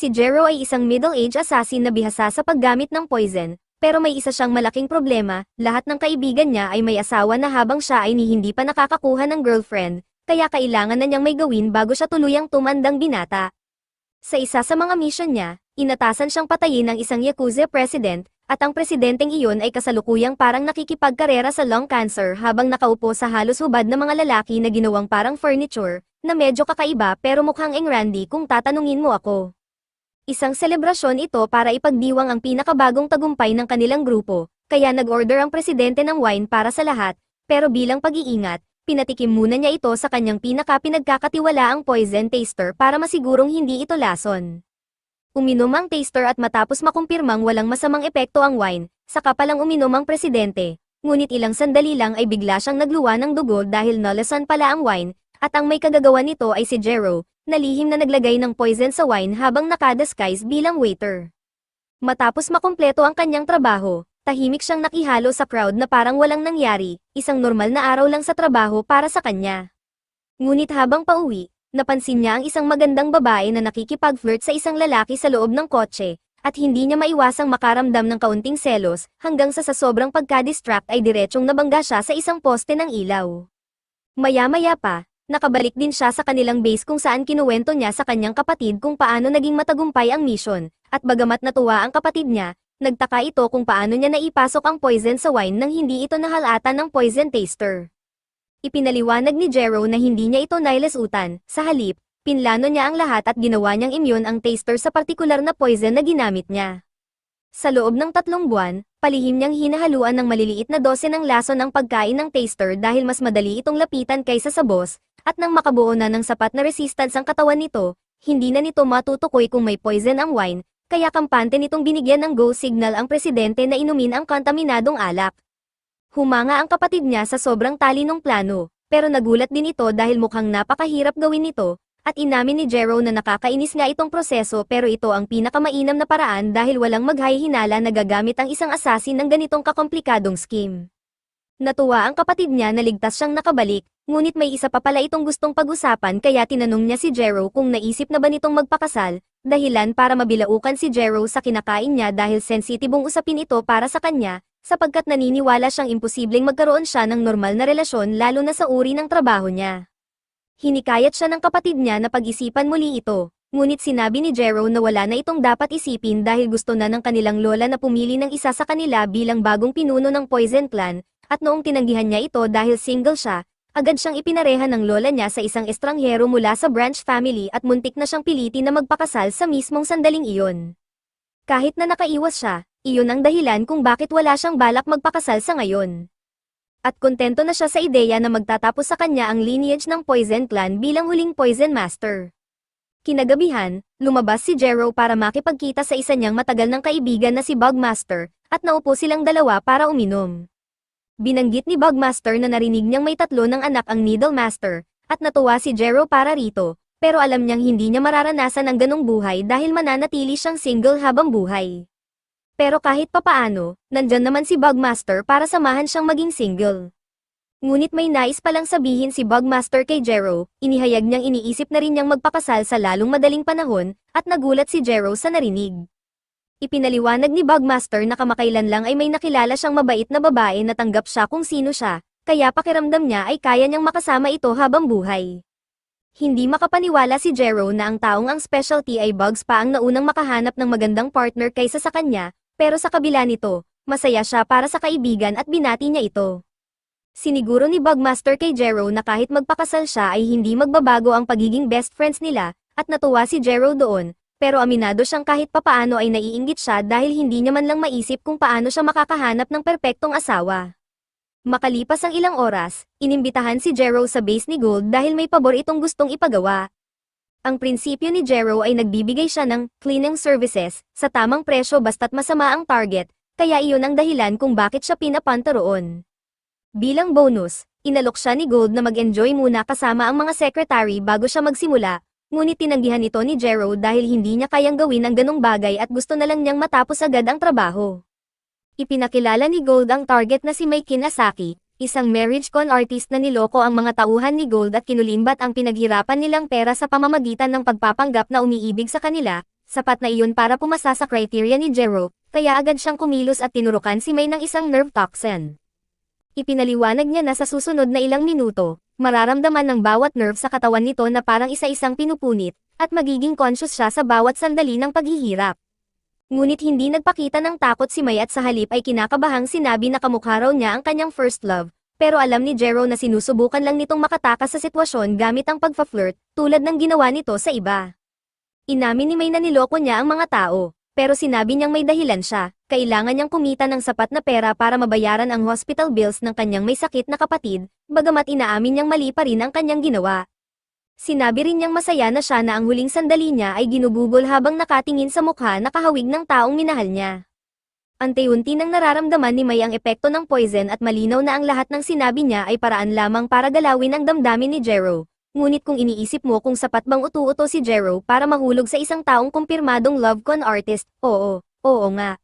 Si Jero ay isang middle-aged assassin na bihasa sa paggamit ng poison, pero may isa siyang malaking problema, lahat ng kaibigan niya ay may asawa na habang siya ay hindi pa nakakakuha ng girlfriend, kaya kailangan na niyang may gawin bago siya tuluyang tumandang binata. Sa isa sa mga mission niya, inatasan siyang patayin ng isang Yakuza president, at ang presidenteng iyon ay kasalukuyang parang nakikipagkarera sa lung cancer habang nakaupo sa halos hubad na mga lalaki na ginawang parang furniture, na medyo kakaiba pero mukhang Randy kung tatanungin mo ako. Isang selebrasyon ito para ipagdiwang ang pinakabagong tagumpay ng kanilang grupo, kaya nag-order ang presidente ng wine para sa lahat, pero bilang pag-iingat, pinatikim muna niya ito sa kanyang pinagkakatiwalaang poison taster para masigurong hindi ito lason. Uminom ang taster at matapos makumpirmang walang masamang epekto ang wine, saka palang uminom ang presidente, ngunit ilang sandali lang ay bigla siyang nagluwa ng dugo dahil nalasan pala ang wine, at ang may kagagawa nito ay si Jero, na lihim na naglagay ng poison sa wine habang nakadisguise bilang waiter. Matapos makumpleto ang kanyang trabaho, tahimik siyang nakihalo sa crowd na parang walang nangyari, isang normal na araw lang sa trabaho para sa kanya. Ngunit habang pauwi, napansin niya ang isang magandang babae na nakikipag-flirt sa isang lalaki sa loob ng kotse, at hindi niya maiwasang makaramdam ng kaunting selos, hanggang sa sobrang pagka-distract ay diretsyong nabangga siya sa isang poste ng ilaw. Maya-maya pa, nakabalik din siya sa kanilang base kung saan kinuwento niya sa kanyang kapatid kung paano naging matagumpay ang mission, at bagamat natuwa ang kapatid niya, nagtaka ito kung paano niya naipasok ang poison sa wine nang hindi ito nahalatan ng poison taster. Ipinaliwanag ni Jero na hindi niya ito nailasutan, sa halip, pinlano niya ang lahat at ginawa niyang immune ang taster sa partikular na poison na ginamit niya. Sa loob ng 3 buwan, palihim niyang hinahaluan ng maliliit na dose ng lason ang pagkain ng taster dahil mas madali itong lapitan kaysa sa boss, at nang makabuo na ng sapat na resistance ang katawan nito, hindi na nito matutukoy kung may poison ang wine, kaya kampante nitong binigyan ng go signal ang presidente na inumin ang kontaminadong alak. Humanga ang kapatid niya sa sobrang talinong plano, pero nagulat din ito dahil mukhang napakahirap gawin ito, at inamin ni Jero na nakakainis nga itong proseso pero ito ang pinakamainam na paraan dahil walang maghahihinala na gagamit ang isang assassin ng ganitong kakomplikadong scheme. Natuwa ang kapatid niya na ligtas siyang nakabalik, ngunit may isa pa pala itong gustong pag-usapan kaya tinanong niya si Jero kung naisip na ba nitong magpakasal, dahilan para mabilaukan si Jero sa kinakain niya dahil sensitibong usapin ito para sa kanya, sapagkat naniniwala siyang imposibleng magkaroon siya ng normal na relasyon lalo na sa uri ng trabaho niya. Hinikayat siya ng kapatid niya na pag-isipan muli ito, ngunit sinabi ni Jero na wala na itong dapat isipin dahil gusto na ng kanilang lola na pumili ng isa sa kanila bilang bagong pinuno ng Poison Clan, at noong tinanggihan niya ito dahil single siya, agad siyang ipinareha ng lola niya sa isang estranghero mula sa branch family at muntik na siyang pilitin na magpakasal sa mismong sandaling iyon. Kahit na nakaiwas siya, iyon ang dahilan kung bakit wala siyang balak magpakasal sa ngayon. At kontento na siya sa ideya na magtatapos sa kanya ang lineage ng Poison Clan bilang huling Poison Master. Kinagabihan, lumabas si Jero para makipagkita sa isa niyang matagal ng kaibigan na si Bugmaster, at naupo silang dalawa para uminom. Binanggit ni Bugmaster na narinig niyang may 3 ng anak ang Needle Master, at natuwa si Jero para rito, pero alam niyang hindi niya mararanasan ang ganong buhay dahil mananatili siyang single habang buhay. Pero kahit papaano, nandyan naman si Bugmaster para samahan siyang maging single. Ngunit may nais palang sabihin si Bugmaster kay Jero, inihayag niyang iniisip na rin niyang magpakasal sa lalong madaling panahon, at nagulat si Jero sa narinig. Ipinaliwanag ni Bugmaster na kamakailan lang ay may nakilala siyang mabait na babae na tanggap siya kung sino siya, kaya pakiramdam niya ay kaya niyang makasama ito habang buhay. Hindi makapaniwala si Jero na ang taong ang specialty ay bugs pa ang naunang makahanap ng magandang partner kaysa sa kanya, pero sa kabila nito, masaya siya para sa kaibigan at binati niya ito. Siniguro ni Bugmaster kay Jero na kahit magpakasal siya ay hindi magbabago ang pagiging best friends nila, at natuwa si Jero doon, pero aminado siyang kahit papaano ay naiinggit siya dahil hindi niya man lang maisip kung paano siya makakahanap ng perpektong asawa. Makalipas ang ilang oras, inimbitahan si Jero sa base ni Gold dahil may pabor itong gustong ipagawa. Ang prinsipyo ni Jero ay nagbibigay siya ng cleaning services sa tamang presyo basta't masama ang target, kaya iyon ang dahilan kung bakit siya pinapunta roon. Bilang bonus, inalok siya ni Gold na mag-enjoy muna kasama ang mga secretary bago siya magsimula, ngunit tinanggihan ito ni Jero dahil hindi niya kayang gawin ang ganong bagay at gusto na lang niyang matapos agad ang trabaho. Ipinakilala ni Gold ang target na si Mai Kinasaki, isang marriage con artist na niloko ang mga tauhan ni Gold at kinulimbat ang pinaghirapan nilang pera sa pamamagitan ng pagpapanggap na umiibig sa kanila, Sapat na iyon para pumasa sa criteria ni Jero, kaya agad siyang kumilos at tinurukan si May ng isang nerve toxin. Ipinaliwanag niya na sa susunod na ilang minuto, mararamdaman ng bawat nerve sa katawan nito na parang isa-isang pinupunit, at magiging conscious siya sa bawat sandali ng paghihirap. Ngunit hindi nagpakita ng takot si May at sa halip ay kinakabahang sinabi na kamukha raw niya ang kanyang first love, pero alam ni Jero na sinusubukan lang nitong makatakas sa sitwasyon gamit ang pagfa-flirt, tulad ng ginawa nito sa iba. Inamin ni May na niloko niya ang mga tao, pero sinabi niyang may dahilan siya, kailangan niyang kumita ng sapat na pera para mabayaran ang hospital bills ng kanyang may sakit na kapatid, bagamat inaamin niyang mali pa rin ang kanyang ginawa. Sinabi rin niyang masaya na siya na ang huling sandali niya ay ginugugol habang nakatingin sa mukha na kahawig ng taong minahal niya. Unti-unti nang nararamdaman ni May ang epekto ng poison at malinaw na ang lahat ng sinabi niya ay paraan lamang para galawin ang damdamin ni Jero. Ngunit kung iniisip mo kung sapat bang utu-uto si Jero para mahulog sa isang taong kumpirmadong love con artist, oo nga.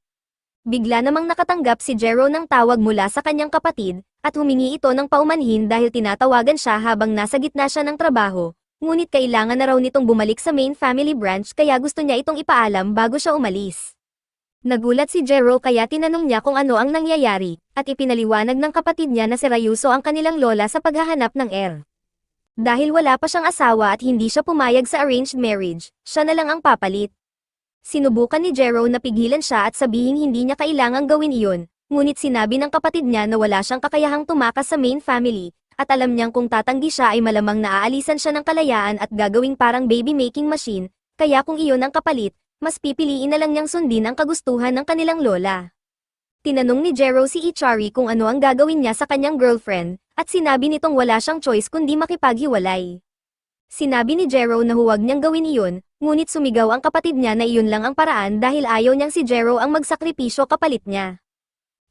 Bigla namang nakatanggap si Jero ng tawag mula sa kanyang kapatid, at humingi ito ng paumanhin dahil tinatawagan siya habang nasa gitna siya ng trabaho, ngunit kailangan na raw nitong bumalik sa main family branch kaya gusto niya itong ipaalam bago siya umalis. Nagulat si Jero kaya tinanong niya kung ano ang nangyayari, at ipinaliwanag ng kapatid niya na si Rayuso ang kanilang lola sa paghahanap ng heir. Dahil wala pa siyang asawa at hindi siya pumayag sa arranged marriage, siya na lang ang papalit. Sinubukan ni Jero na pigilan siya at sabihing hindi niya kailangang gawin iyon, ngunit sinabi ng kapatid niya na wala siyang kakayahang tumakas sa main family, at alam niyang kung tatanggi siya ay malamang naaalisan siya ng kalayaan at gagawing parang baby-making machine, kaya kung iyon ang kapalit, mas pipiliin na lang niyang sundin ang kagustuhan ng kanilang lola. Tinanong ni Jero si Ichari kung ano ang gagawin niya sa kanyang girlfriend, at sinabi nitong wala siyang choice kundi makipaghiwalay. Sinabi ni Jero na huwag niyang gawin iyon, ngunit sumigaw ang kapatid niya na iyon lang ang paraan dahil ayaw niyang si Jero ang magsakripisyo kapalit niya.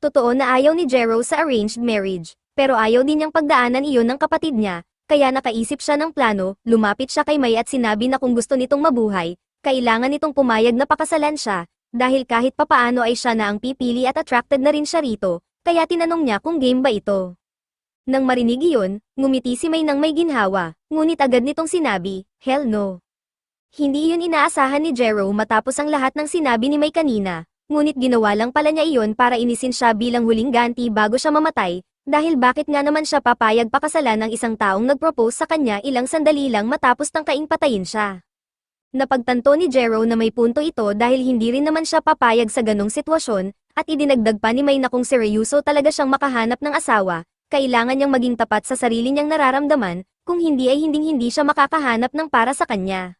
Totoo na ayaw ni Jero sa arranged marriage, pero ayaw din niyang pagdaanan iyon ng kapatid niya, kaya nakaisip siya ng plano, lumapit siya kay May at sinabi na kung gusto nitong mabuhay, kailangan nitong pumayag na pakasalan siya, dahil kahit papaano ay siya na ang pipili at attracted na rin siya rito, kaya tinanong niya kung game ba ito. Nang marinig iyon, ngumiti si May nang may ginhawa, ngunit agad nitong sinabi, hell no. Hindi iyon inaasahan ni Jero matapos ang lahat ng sinabi ni May kanina, ngunit ginawa lang pala niya iyon para inisin siya bilang huling ganti bago siya mamatay, dahil bakit nga naman siya papayag pakasalan ng isang taong nagpropose sa kanya ilang sandali lang matapos tangkaing patayin siya. Napagtanto ni Jero na may punto ito dahil hindi rin naman siya papayag sa ganong sitwasyon, at idinagdag pa ni May na kung seryoso talaga siyang makahanap ng asawa, kailangan niyang maging tapat sa sarili niyang nararamdaman, kung hindi ay hinding-hindi siya makakahanap ng para sa kanya.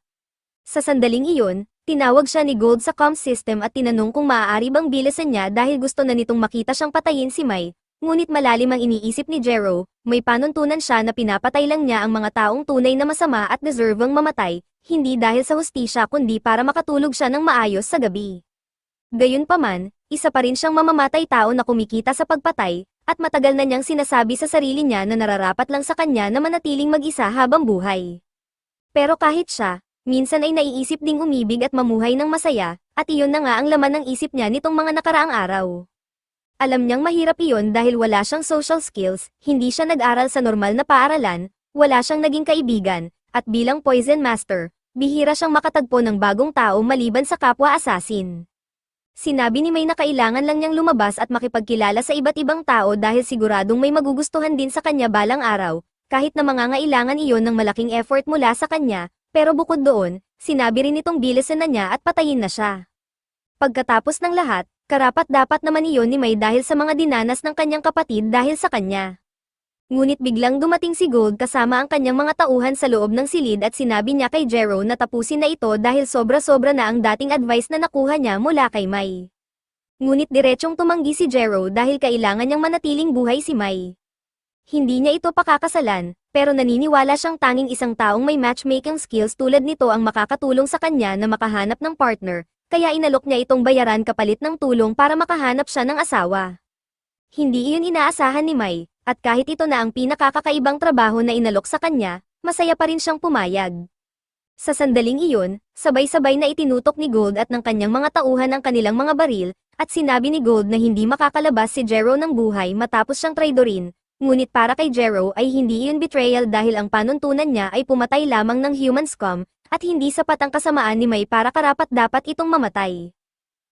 Sa sandaling iyon, tinawag siya ni Gold sa comm system at tinanong kung maaari bang bilisan niya dahil gusto na nitong makita siyang patayin si May, ngunit malalim ang iniisip ni Jero, may panuntunan siya na pinapatay lang niya ang mga taong tunay na masama at deserving mamatay, hindi dahil sa hustisya kundi para makatulog siya ng maayos sa gabi. Gayunpaman, isa pa rin siyang mamamatay tao na kumikita sa pagpatay, at matagal na niyang sinasabi sa sarili niya na nararapat lang sa kanya na manatiling mag-isa habang buhay. Pero kahit siya, minsan ay naiisip ding umibig at mamuhay ng masaya, at iyon na nga ang laman ng isip niya nitong mga nakaraang araw. Alam niyang mahirap iyon dahil wala siyang social skills, hindi siya nag-aral sa normal na paaralan, wala siyang naging kaibigan, at bilang poison master, bihira siyang makatagpo ng bagong tao maliban sa kapwa-assassin. Sinabi ni May na kailangan lang niyang lumabas at makipagkilala sa iba't ibang tao dahil siguradong may magugustuhan din sa kanya balang araw, kahit na mangangailangan iyon ng malaking effort mula sa kanya, pero bukod doon, sinabi rin itong bilisan na niya at patayin na siya. Pagkatapos ng lahat, karapat-dapat naman iyon ni May dahil sa mga dinanas ng kanyang kapatid dahil sa kanya. Ngunit biglang dumating si Gold kasama ang kanyang mga tauhan sa loob ng silid at sinabi niya kay Jero na tapusin na ito dahil sobra-sobra na ang dating advice na nakuha niya mula kay May. Ngunit diretsong tumanggi si Jero dahil kailangan niyang manatiling buhay si May. Hindi niya ito pakakasalan, pero naniniwala siyang tanging isang taong may matchmaking skills tulad nito ang makakatulong sa kanya na makahanap ng partner, kaya inalok niya itong bayaran kapalit ng tulong para makahanap siya ng asawa. Hindi iyon inaasahan ni May, at kahit ito na ang pinakakakaibang trabaho na inalok sa kanya, masaya pa rin siyang pumayag. Sa sandaling iyon, sabay-sabay na itinutok ni Gold at ng kanyang mga tauhan ang kanilang mga baril, at sinabi ni Gold na hindi makakalabas si Jero ng buhay matapos siyang traidorin, ngunit para kay Jero ay hindi iyon betrayal dahil ang panuntunan niya ay pumatay lamang ng human scum, at hindi sapat ang kasamaan ni May para karapat-dapat itong mamatay.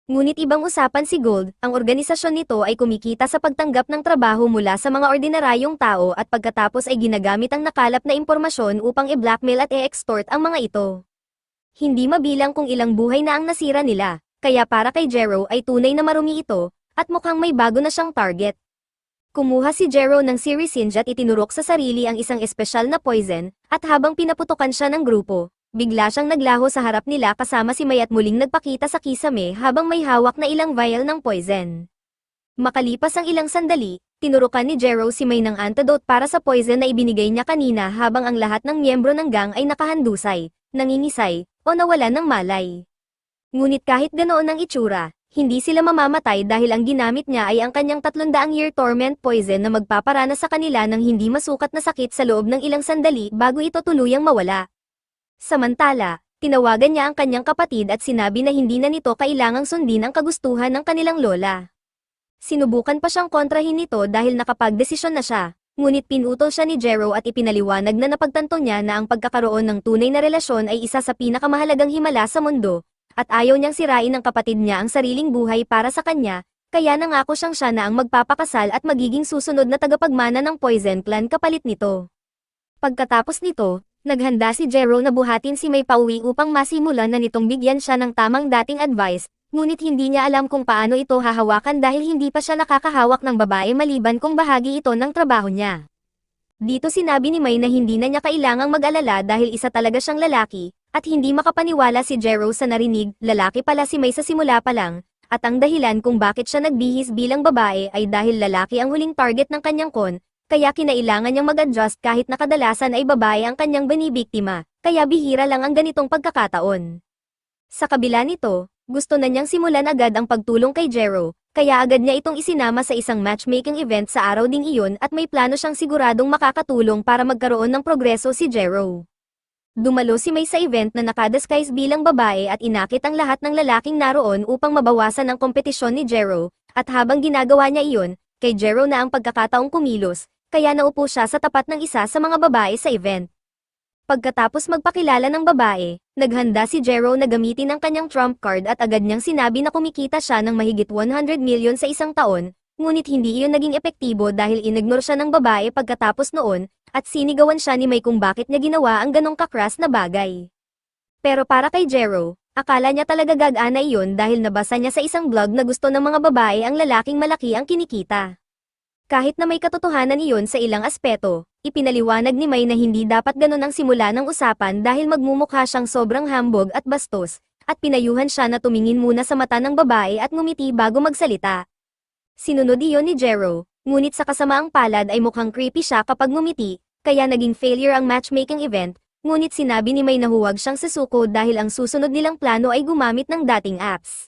Ngunit ibang usapan si Gold, ang organisasyon nito ay kumikita sa pagtanggap ng trabaho mula sa mga ordinaryong tao at pagkatapos ay ginagamit ang nakalap na impormasyon upang i-blackmail at i-extort ang mga ito. Hindi mabilang kung ilang buhay na ang nasira nila, kaya para kay Jero ay tunay na marumi ito, at mukhang may bago na siyang target. Kumuha si Jero ng Sirisinj at itinurok sa sarili ang isang espesyal na poison, at habang pinaputukan siya ng grupo, bigla siyang naglaho sa harap nila kasama si May at muling nagpakita sa kisame habang may hawak na ilang vial ng poison. Makalipas ang ilang sandali, tinurukan ni Jero si May ng antidote para sa poison na ibinigay niya kanina habang ang lahat ng miyembro ng gang ay nakahandusay, nangingisay, o nawalan ng malay. Ngunit kahit ganoon ang itsura, hindi sila mamamatay dahil ang ginamit niya ay ang kanyang 300-year torment poison na magpaparana sa kanila ng hindi masukat na sakit sa loob ng ilang sandali bago ito tuluyang mawala. Samantala, tinawagan niya ang kanyang kapatid at sinabi na hindi na nito kailangang sundin ang kagustuhan ng kanilang lola. Sinubukan pa siyang kontrahin nito dahil nakapagdesisyon na siya, ngunit pinutol siya ni Jero at ipinaliwanag na napagtanto niya na ang pagkakaroon ng tunay na relasyon ay isa sa pinakamahalagang himala sa mundo, at ayaw niyang sirain ng kapatid niya ang sariling buhay para sa kanya, kaya nangako siyang siya na ang magpapakasal at magiging susunod na tagapagmana ng Poison Clan kapalit nito. Pagkatapos nito, naghanda si Jero na buhatin si May pauwi upang masimulan na nitong bigyan siya ng tamang dating advice, ngunit hindi niya alam kung paano ito hahawakan dahil hindi pa siya nakakahawak ng babae maliban kung bahagi ito ng trabaho niya. Dito sinabi ni May na hindi na niya kailangang mag-alala dahil isa talaga siyang lalaki, at hindi makapaniwala si Jero sa narinig, lalaki pala si May sa simula pa lang, at ang dahilan kung bakit siya nagbihis bilang babae ay dahil lalaki ang huling target ng kanyang kon, kaya kinailangan niyang mag-adjust kahit na kadalasan ay babae ang kanyang binibiktima, kaya bihira lang ang ganitong pagkakataon. Sa kabila nito, gusto na niyang simulan agad ang pagtulong kay Jero, kaya agad niya itong isinama sa isang matchmaking event sa araw ding iyon at may plano siyang siguradong makakatulong para magkaroon ng progreso si Jero. Dumalo si May sa event na nakadisguise bilang babae at inakit ang lahat ng lalaking naroon upang mabawasan ang kompetisyon ni Jero, at habang ginagawa niya iyon, kay Jero na ang pagkakataong kumilos, kaya naupo siya sa tapat ng isa sa mga babae sa event. Pagkatapos magpakilala ng babae, naghanda si Jero na gamitin ang kanyang trump card at agad niyang sinabi na kumikita siya ng mahigit 100 million sa isang taon, ngunit hindi iyon naging epektibo dahil inignore siya ng babae pagkatapos noon, at sinigawan siya ni May kung bakit niya ginawa ang ganong kakras na bagay. Pero para kay Jero, akala niya talaga gagana iyon dahil nabasa niya sa isang blog na gusto ng mga babae ang lalaking malaki ang kinikita. Kahit na may katotohanan iyon sa ilang aspeto, ipinaliwanag ni May na hindi dapat ganon ang simula ng usapan dahil magmumukha siyang sobrang hambog at bastos, at pinayuhan siya na tumingin muna sa mata ng babae at ngumiti bago magsalita. Sinunod iyon ni Jero, ngunit sa kasamaang palad ay mukhang creepy siya kapag ngumiti, kaya naging failure ang matchmaking event, ngunit sinabi ni May na huwag siyang susuko dahil ang susunod nilang plano ay gumamit ng dating apps.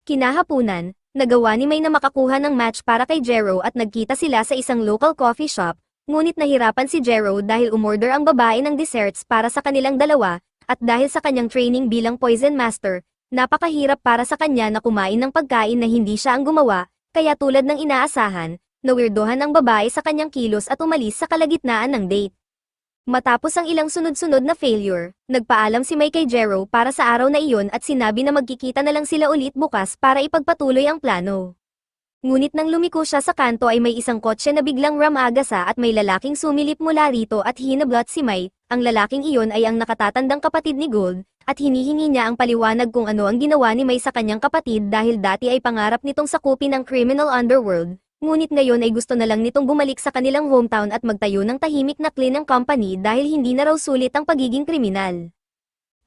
Kinahapunan, nagawa ni May na makakuha ng match para kay Jero at nagkita sila sa isang local coffee shop, ngunit nahirapan si Jero dahil umorder ang babae ng desserts para sa kanilang dalawa, at dahil sa kanyang training bilang poison master, napakahirap para sa kanya na kumain ng pagkain na hindi siya ang gumawa, kaya tulad ng inaasahan, nawirdohan ang babae sa kanyang kilos at umalis sa kalagitnaan ng date. Matapos ang ilang sunod-sunod na failure, nagpaalam si May kay Jero para sa araw na iyon at sinabi na magkikita na lang sila ulit bukas para ipagpatuloy ang plano. Ngunit nang lumiko siya sa kanto ay may isang kotse na biglang ramagasa at may lalaking sumilip mula rito at hinablot si May, ang lalaking iyon ay ang nakatatandang kapatid ni Gold, at hinihingi niya ang paliwanag kung ano ang ginawa ni May sa kanyang kapatid dahil dati ay pangarap nitong sakupin ang criminal underworld. Ngunit ngayon ay gusto na lang nitong bumalik sa kanilang hometown at magtayo ng tahimik na cleaning company dahil hindi na raw sulit ang pagiging kriminal.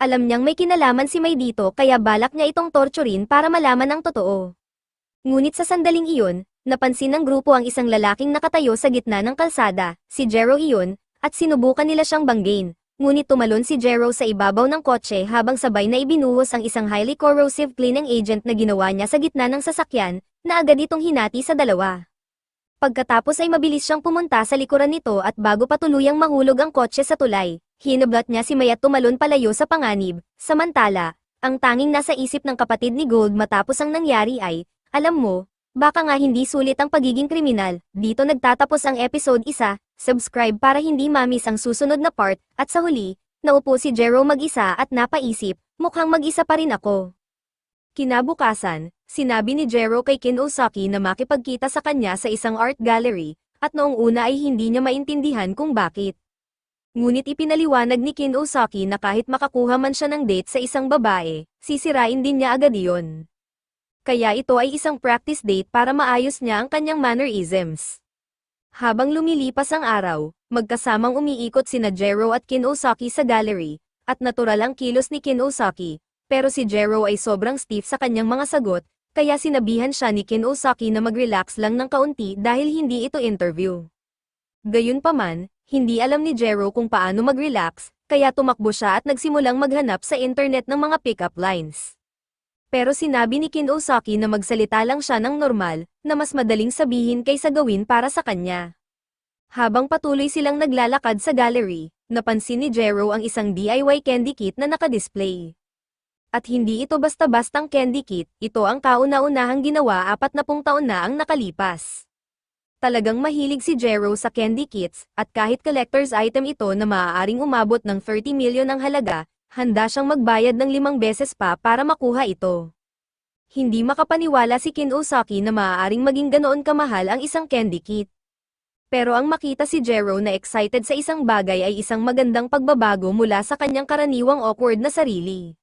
Alam niyang may kinalaman si May dito kaya balak niya itong torturin para malaman ang totoo. Ngunit sa sandaling iyon, napansin ng grupo ang isang lalaking nakatayo sa gitna ng kalsada, si Jero iyon, at sinubukan nila siyang banggain. Ngunit tumalon si Jero sa ibabaw ng kotse habang sabay na ibinuhos ang isang highly corrosive cleaning agent na ginawa niya sa gitna ng sasakyan, na agad itong hinati sa dalawa. Pagkatapos ay mabilis siyang pumunta sa likuran nito at bago pa tuluyang mahulog ang kotse sa tulay, hinablot niya si May at tumalon palayo sa panganib. Samantala, ang tanging nasa isip ng kapatid ni Gold matapos ang nangyari ay, alam mo, baka nga hindi sulit ang pagiging kriminal. Dito nagtatapos ang episode 1, subscribe para hindi mamiss ang susunod na part, at sa huli, Naupo si Jero mag-isa at napaisip, mukhang mag-isa pa rin ako. Kinabukasan, sinabi ni Jero kay Kin Osaki na makipagkita sa kanya sa isang art gallery, at noong una ay hindi niya maintindihan kung bakit. Ngunit ipinaliwanag ni Kin Osaki na kahit makakuha man siya ng date sa isang babae, sisirain din niya agad iyon. Kaya ito ay isang practice date para maayos niya ang kanyang mannerisms. Habang lumilipas ang araw, magkasamang umiikot sina Jero at Kin Osaki sa gallery, at natural ang kilos ni Kin Osaki, pero si Jero ay sobrang stiff sa kanyang mga sagot, kaya sinabihan siya ni Kin Osaki na mag-relax lang ng kaunti dahil hindi ito interview. Gayunpaman, hindi alam ni Jero kung paano mag-relax, kaya tumakbo siya at nagsimulang maghanap sa internet ng mga pick-up lines. Pero sinabi ni Kin Osaki na magsalita lang siya ng normal, na mas madaling sabihin kaysa gawin para sa kanya. Habang patuloy silang naglalakad sa gallery, napansin ni Jero ang isang DIY candy kit na nakadisplay. At hindi ito basta-bastang candy kit, ito ang kauna-unahang ginawa 40 taon na ang nakalipas. Talagang mahilig si Jero sa candy kits, at kahit collector's item ito na maaaring umabot ng 30 milyon ang halaga, handa siyang magbayad ng 5 beses pa para makuha ito. Hindi makapaniwala si Kin Osaki na maaaring maging ganoon kamahal ang isang candy kit. Pero ang makita si Jero na excited sa isang bagay ay isang magandang pagbabago mula sa kanyang karaniwang awkward na sarili.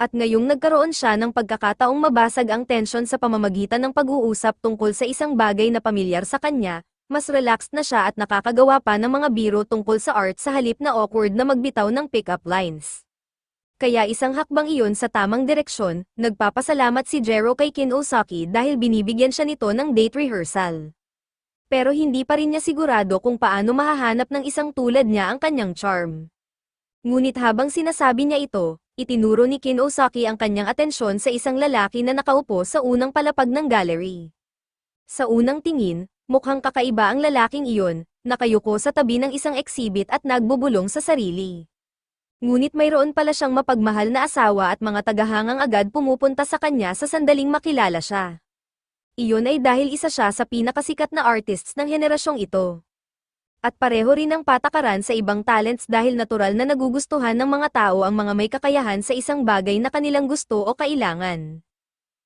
At ngayong nagkaroon siya ng pagkakataong mabasag ang tensyon sa pamamagitan ng pag-uusap tungkol sa isang bagay na pamilyar sa kanya, mas relaxed na siya at nakakagawa pa ng mga biro tungkol sa art sa halip na awkward na magbitaw ng pick-up lines. Kaya isang hakbang iyon sa tamang direksyon, nagpapasalamat si Jero kay Kin Osaki dahil binibigyan siya nito ng date rehearsal. Pero hindi pa rin niya sigurado kung paano mahahanap ng isang tulad niya ang kanyang charm. Ngunit habang sinasabi niya ito, itinuro ni Kin Osaki ang kanyang atensyon sa isang lalaki na nakaupo sa unang palapag ng gallery. Sa unang tingin, mukhang kakaiba ang lalaking iyon, nakayuko sa tabi ng isang exhibit at nagbubulong sa sarili. Ngunit mayroon pala siyang mapagmahal na asawa at mga tagahangang agad pumupunta sa kanya sa sandaling makilala siya. Iyon ay dahil isa siya sa pinakasikat na artists ng henerasyong ito. At pareho rin ang patakaran sa ibang talents dahil natural na nagugustuhan ng mga tao ang mga may kakayahan sa isang bagay na kanilang gusto o kailangan.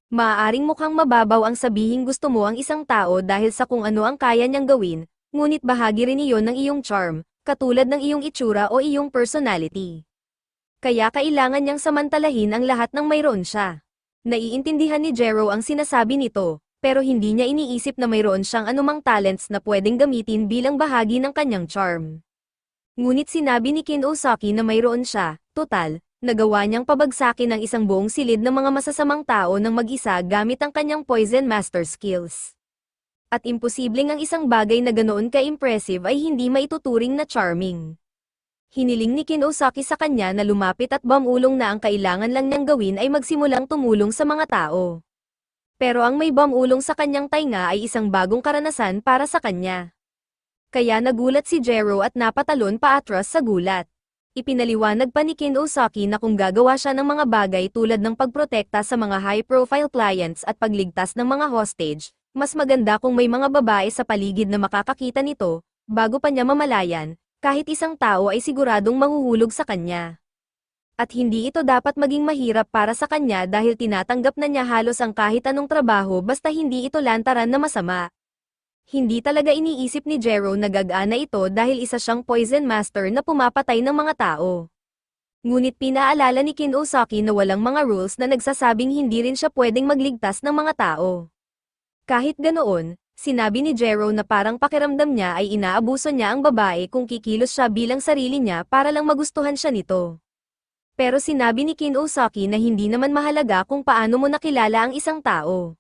Maaaring mukhang mababaw ang sabihing gusto mo ang isang tao dahil sa kung ano ang kaya niyang gawin, ngunit bahagi rin iyon ng iyong charm, katulad ng iyong itsura o iyong personality. Kaya kailangan niyang samantalahin ang lahat ng mayroon siya. Naiintindihan ni Jero ang sinasabi nito, pero hindi niya iniisip na mayroon siyang anumang talents na pwedeng gamitin bilang bahagi ng kanyang charm. Ngunit sinabi ni Kin Osaki na mayroon siya, total, nagawa niyang pabagsakin ang isang buong silid ng mga masasamang tao ng mag-isa gamit ang kanyang poison master skills. At imposibleng ang isang bagay na ganoon ka-impressive ay hindi maituturing na charming. Hiniling ni Kin Osaki sa kanya na lumapit at bumulong na ang kailangan lang niyang gawin ay magsimulang tumulong sa mga tao. Pero ang may bumulong sa kanyang tainga ay isang bagong karanasan para sa kanya. Kaya nagulat si Jero at napatalon paatras sa gulat. Ipinaliwanag pa ni Kin Osaki na kung gagawa siya ng mga bagay tulad ng pagprotekta sa mga high-profile clients at pagligtas ng mga hostage, mas maganda kung may mga babae sa paligid na makakakita nito, bago pa niya mamalayan, kahit isang tao ay siguradong mahuhulog sa kanya. At hindi ito dapat maging mahirap para sa kanya dahil tinatanggap na niya halos ang kahit anong trabaho basta hindi ito lantaran na masama. Hindi talaga iniisip ni Jero na gagana ito dahil isa siyang poison master na pumapatay ng mga tao. Ngunit pinaalala ni Kin Osaki na walang mga rules na nagsasabing hindi rin siya pwedeng magligtas ng mga tao. Kahit ganoon, sinabi ni Jero na parang pakiramdam niya ay inaabuso niya ang babae kung kikilos siya bilang sarili niya para lang magustuhan siya nito. Pero sinabi ni Kin Osaki na hindi naman mahalaga kung paano mo nakilala ang isang tao.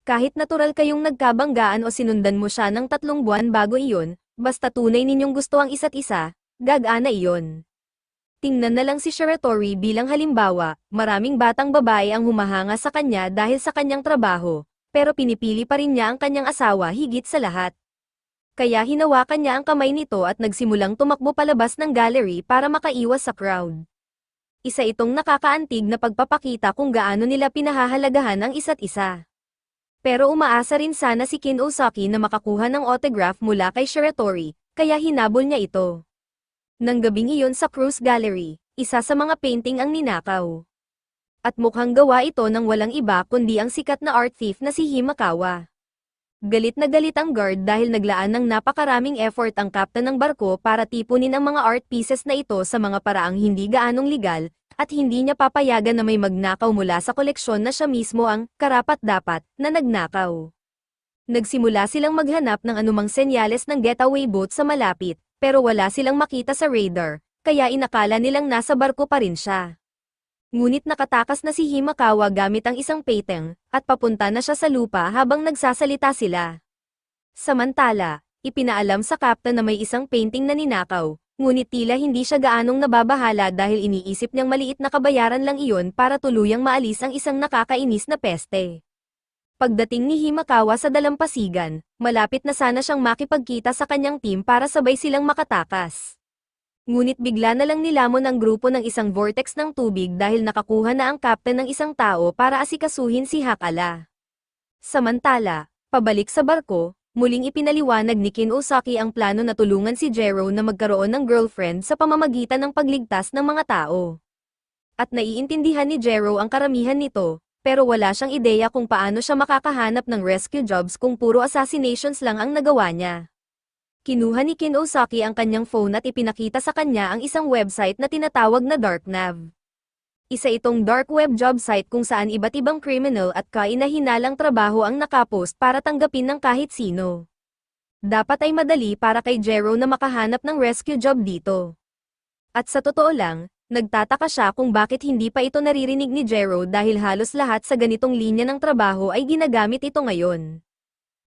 Kahit natural kayong nagkabanggaan o sinundan mo siya ng 3 buwan bago iyon, basta tunay ninyong gusto ang isa't isa, gagana iyon. Tingnan na lang si Shiratori bilang halimbawa, maraming batang babae ang humahanga sa kanya dahil sa kanyang trabaho, pero pinipili pa rin niya ang kanyang asawa higit sa lahat. Kaya hinawakan niya ang kamay nito at nagsimulang tumakbo palabas ng gallery para makaiwas sa crowd. Isa itong nakakaantig na pagpapakita kung gaano nila pinahahalagahan ang isa't isa. Pero umaasa rin sana si Kin Osaki na makakuha ng autograph mula kay Shiratori, kaya hinabol niya ito. Nang gabing iyon sa Cruise Gallery, isa sa mga painting ang ninakaw. At mukhang gawa ito ng walang iba kundi ang sikat na art thief na si Himakawa. Galit na galit ang guard dahil naglaan ng napakaraming effort ang kapten ng barko para tipunin ang mga art pieces na ito sa mga paraang hindi gaanong legal, at hindi niya papayagan na may magnakaw mula sa koleksyon na siya mismo ang karapat-dapat na nagnakaw. Nagsimula silang maghanap ng anumang senyales ng getaway boat sa malapit, pero wala silang makita sa radar, kaya inakala nilang nasa barko pa rin siya. Ngunit nakatakas na si Himakawa gamit ang isang painteng, at papunta na siya sa lupa habang nagsasalita sila. Samantala, ipinaalam sa kapten na may isang painting na ninakaw, ngunit tila hindi siya gaanong nababahala dahil iniisip niyang maliit na kabayaran lang iyon para tuluyang maalis ang isang nakakainis na peste. Pagdating ni Himakawa sa dalampasigan, malapit na sana siyang makipagkita sa kanyang team para sabay silang makatakas. Ngunit bigla na lang nilamon ang grupo ng isang vortex ng tubig dahil nakakuha na ang kapten ng isang tao para asikasuhin si Hakala. Samantala, pabalik sa barko, muling ipinaliwanag ni Kinosaki ang plano na tulungan si Jero na magkaroon ng girlfriend sa pamamagitan ng pagligtas ng mga tao. At naiintindihan ni Jero ang karamihan nito, pero wala siyang ideya kung paano siya makakahanap ng rescue jobs kung puro assassinations lang ang nagawa niya. Kinuha ni Kinosaki ang kanyang phone at ipinakita sa kanya ang isang website na tinatawag na DarkNav. Isa itong dark web job site kung saan iba't ibang criminal at kaina-hinalang trabaho ang nakapost para tanggapin ng kahit sino. Dapat ay madali para kay Jero na makahanap ng rescue job dito. At sa totoo lang, nagtataka siya kung bakit hindi pa ito naririnig ni Jero dahil halos lahat sa ganitong linya ng trabaho ay ginagamit ito ngayon.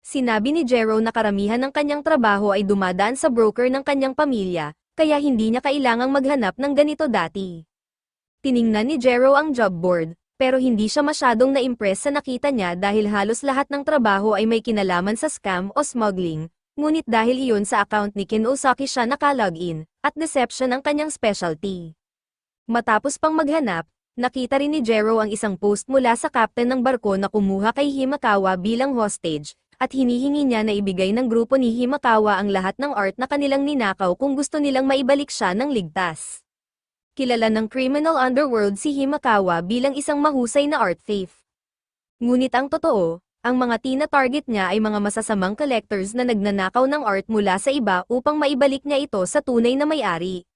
Sinabi ni Jero na karamihan ng kanyang trabaho ay dumadaan sa broker ng kanyang pamilya, kaya hindi niya kailangang maghanap ng ganito dati. Tiningnan ni Jero ang job board, pero hindi siya masyadong na-impress sa nakita niya dahil halos lahat ng trabaho ay may kinalaman sa scam o smuggling, ngunit dahil iyon sa account ni Kinosaki siya nakalogin, at deception ang kanyang specialty. Matapos pang maghanap, nakita rin ni Jero ang isang post mula sa captain ng barko na kumuha kay Himakawa bilang hostage, at hinihingi niya na ibigay ng grupo ni Himakawa ang lahat ng art na kanilang ninakaw kung gusto nilang maibalik siya ng ligtas. Kilala ng criminal underworld si Himakawa bilang isang mahusay na art thief. Ngunit ang totoo, ang mga tina-target niya ay mga masasamang collectors na nagnanakaw ng art mula sa iba upang maibalik niya ito sa tunay na may-ari.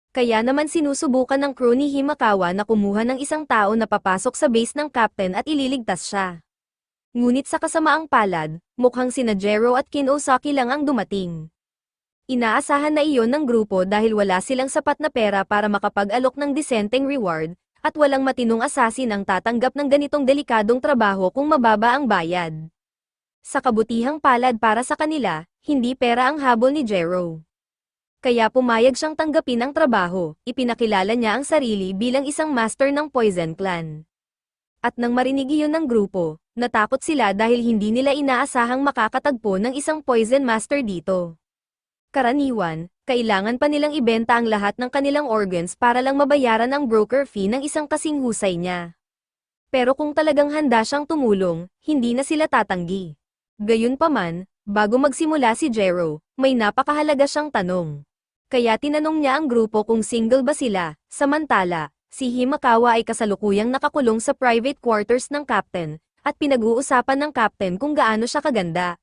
Kaya naman sinusubukan ng crew ni Himakawa na kumuha ng isang tao na papasok sa base ng captain at ililigtas siya. Ngunit sa kasamaang palad, mukhang sina Jero at Kinosaki lang ang dumating. Inaasahan na iyon ng grupo dahil wala silang sapat na pera para makapag-alok ng disenteng reward, at walang matinong assassin ang tatanggap ng ganitong delikadong trabaho kung mababa ang bayad. Sa kabutihang palad para sa kanila, hindi pera ang habol ni Jero. Kaya pumayag siyang tanggapin ang trabaho, ipinakilala niya ang sarili bilang isang master ng Poison Clan. At nang marinig iyon ng grupo, natakot sila dahil hindi nila inaasahang makakatagpo ng isang poison master dito. Karaniwan, kailangan pa nilang ibenta ang lahat ng kanilang organs para lang mabayaran ang broker fee ng isang kasing husay niya. Pero kung talagang handa siyang tumulong, hindi na sila tatanggi. Gayunpaman, bago magsimula si Jero, may napakahalaga siyang tanong. Kaya tinanong niya ang grupo kung single ba sila, samantala, si Himakawa ay kasalukuyang nakakulong sa private quarters ng captain, at pinag-uusapan ng captain kung gaano siya kaganda.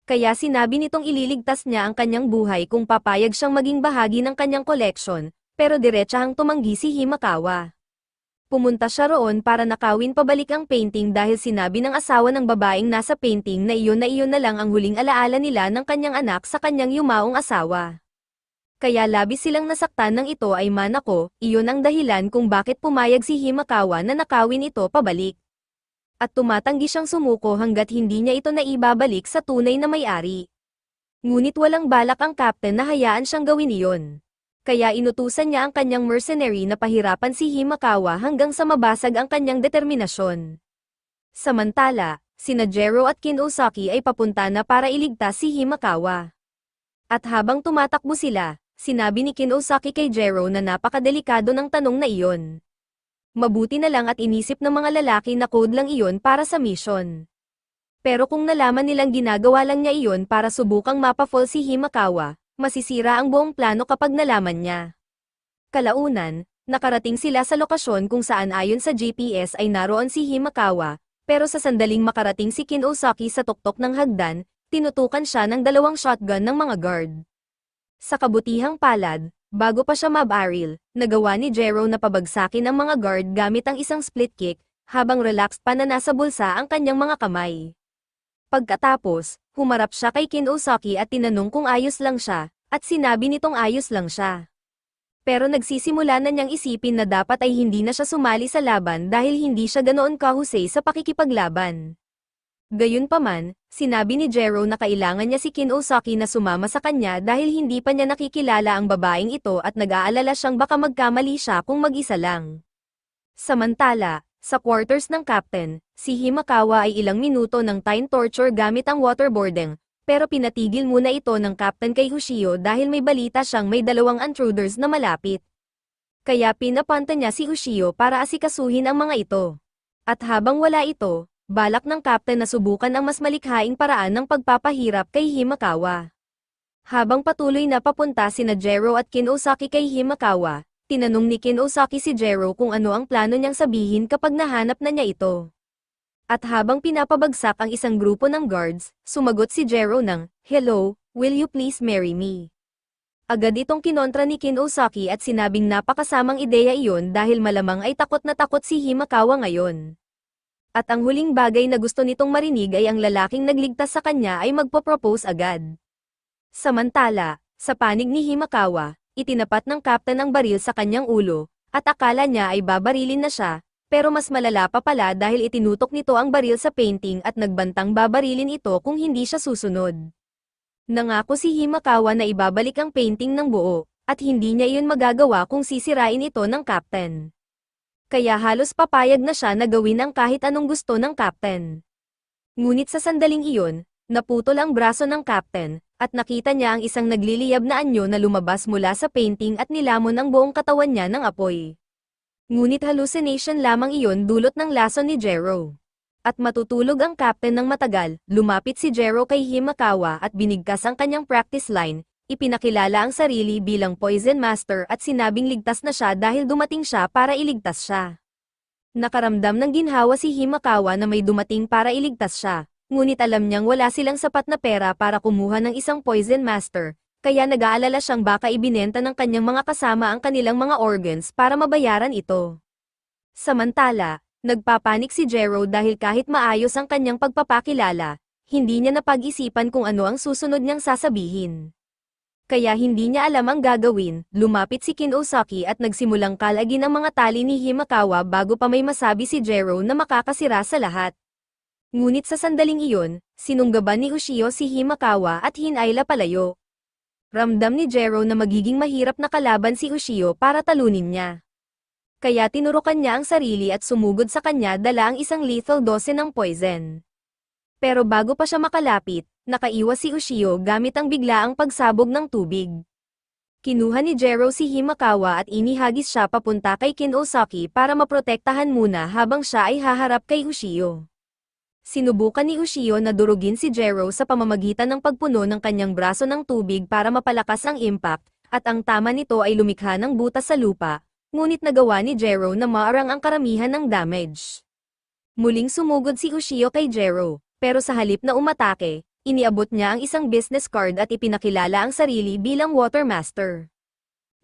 Kaya sinabi nitong ililigtas niya ang kanyang buhay kung papayag siyang maging bahagi ng kanyang collection, pero diretsahang tumanggi si Himakawa. Pumunta siya roon para nakawin pabalik ang painting dahil sinabi ng asawa ng babaeng nasa painting na iyon na lang ang huling alaala nila ng kanyang anak sa kanyang yumaong asawa. Kaya labis silang nasaktan ng ito ay manako, iyon ang dahilan kung bakit pumayag si Himakawa na nakawin ito pabalik. At tumatanggi siyang sumuko hanggat hindi niya ito naibabalik sa tunay na may-ari. Ngunit walang balak ang captain na hayaan siyang gawin iyon. Kaya inutusan niya ang kanyang mercenary na pahirapan si Himakawa hanggang sa mabasag ang kanyang determinasyon. Samantala, sina Jero at Kinosaki ay papunta na para iligtas si Himakawa. At habang tumatakbo sila, sinabi ni Kinosaki kay Jero na napakadelikado ng tanong na iyon. Mabuti na lang at inisip ng mga lalaki na code lang iyon para sa mission. Pero kung nalaman nilang ginagawa lang niya iyon para subukang mapa-fall si Himakawa, masisira ang buong plano kapag nalaman niya. Kalaunan, nakarating sila sa lokasyon kung saan ayon sa GPS ay naroon si Himakawa, pero sa sandaling makarating si Kinosaki sa tuktok ng hagdan, tinutukan siya ng 2 shotgun ng mga guard. Sa kabutihang palad, bago pa siya mabaril, nagawa ni Jero na pabagsakin ang mga guard gamit ang isang split kick, habang relaxed pa na nasa bulsa ang kanyang mga kamay. Pagkatapos, humarap siya kay Kinosaki at tinanong kung ayos lang siya, at sinabi nitong ayos lang siya. Pero nagsisimula na niyang isipin na dapat ay hindi na siya sumali sa laban dahil hindi siya ganoon kahusay sa pakikipaglaban. Gayunpaman, sinabi ni Jero na kailangan niya si Kinosaki na sumama sa kanya dahil hindi pa niya nakikilala ang babaeng ito at nag-aalala siyang baka magkamali siya kung mag-isa lang. Samantala, sa quarters ng captain, si Himakawa ay ilang minuto ng time torture gamit ang waterboarding, pero pinatigil muna ito ng captain kay Hoshio dahil may balita siyang may 2 intruders na malapit. Kaya pinapunta niya si Hoshio para asikasuhin ang mga ito. At habang wala ito, balak ng captain na subukan ang mas malikhaing paraan ng pagpapahirap kay Himakawa. Habang patuloy na papunta sina Jero at Kinosaki kay Himakawa, tinanong ni Kinosaki si Jero kung ano ang plano niyang sabihin kapag nahanap na niya ito. At habang pinapabagsak ang isang grupo ng guards, sumagot si Jero ng, "Hello, will you please marry me?" Agad itong kinontra ni Kinosaki at sinabing napakasamang ideya iyon dahil malamang ay takot na takot si Himakawa ngayon. At ang huling bagay na gusto nitong marinig ay ang lalaking nagligtas sa kanya ay magpo-propose agad. Samantala, sa panig ni Himakawa, itinapat ng captain ang baril sa kanyang ulo, at akala niya ay babarilin na siya, pero mas malala pa pala dahil itinutok nito ang baril sa painting at nagbantang babarilin ito kung hindi siya susunod. Nangako si Himakawa na ibabalik ang painting ng buo, at hindi niya iyon magagawa kung sisirain ito ng captain. Kaya halos papayag na siya na gawin ang kahit anong gusto ng captain. Ngunit sa sandaling iyon, naputol ang braso ng captain, at nakita niya ang isang nagliliyab na anyo na lumabas mula sa painting at nilamon ang buong katawan niya ng apoy. Ngunit hallucination lamang iyon dulot ng lason ni Jero. At matutulog ang captain ng matagal, lumapit si Jero kay Himakawa at binigkas ang kanyang practice line, ipinakilala ang sarili bilang Poison Master at sinabing ligtas na siya dahil dumating siya para iligtas siya. Nakaramdam ng ginhawa si Himakawa na may dumating para iligtas siya, ngunit alam niyang wala silang sapat na pera para kumuha ng isang Poison Master, kaya nag-aalala siyang baka ibinenta ng kanyang mga kasama ang kanilang mga organs para mabayaran ito. Samantala, nagpapanik si Jero dahil kahit maayos ang kanyang pagpapakilala, hindi niya napag-isipan kung ano ang susunod niyang sasabihin. Kaya hindi niya alam ang gagawin, lumapit si Kinosaki at nagsimulang kalagin ang mga tali ni Himakawa bago pa may masabi si Jero na makakasira sa lahat. Ngunit sa sandaling iyon, sinunggaban ni Hoshio si Himakawa at hinayla palayo. Ramdam ni Jero na magiging mahirap na kalaban si Hoshio para talunin niya. Kaya tinurukan niya ang sarili at sumugod sa kanya dala ang isang lethal dose ng poison. Pero bago pa siya makalapit, nakaiwas si Hoshio gamit ang biglaang pagsabog ng tubig. Kinuha ni Jero si Himakawa at inihagis siya papunta kay Kinosaki para maprotektahan muna habang siya ay haharap kay Hoshio. Sinubukan ni Hoshio na durugin si Jero sa pamamagitan ng pagpuno ng kanyang braso ng tubig para mapalakas ang impact, at ang tama nito ay lumikha ng butas sa lupa, ngunit nagawa ni Jero na maarang ang karamihan ng damage. Muling sumugod si Hoshio kay Jero, pero sa halip na umatake, iniabot niya ang isang business card at ipinakilala ang sarili bilang Water Master.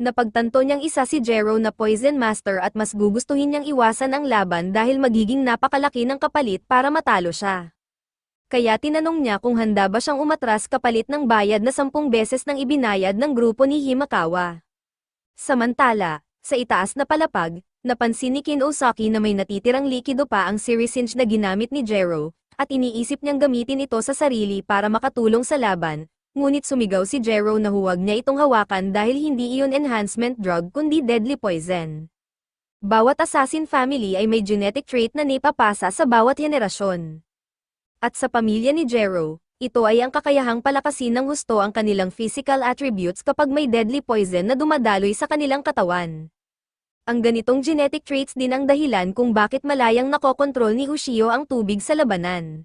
Napagtanto niyang isa si Jero na Poison Master at mas gugustuhin niyang iwasan ang laban dahil magiging napakalaki ng kapalit para matalo siya. Kaya tinanong niya kung handa ba siyang umatras kapalit ng bayad na 10 beses ng ibinayad ng grupo ni Himakawa. Samantala, sa itaas na palapag, napansin ni Kinosaki na may natitirang likido pa ang syringe na ginamit ni Jero, at iniisip niyang gamitin ito sa sarili para makatulong sa laban. Ngunit sumigaw si Jero na huwag niya itong hawakan dahil hindi iyon enhancement drug kundi deadly poison. Bawat assassin family ay may genetic trait na naipapasa sa bawat henerasyon. At sa pamilya ni Jero, ito ay ang kakayahang palakasin ng husto ang kanilang physical attributes kapag may deadly poison na dumadaloy sa kanilang katawan. Ang ganitong genetic traits din ang dahilan kung bakit malayang nakokontrol ni Hoshio ang tubig sa labanan.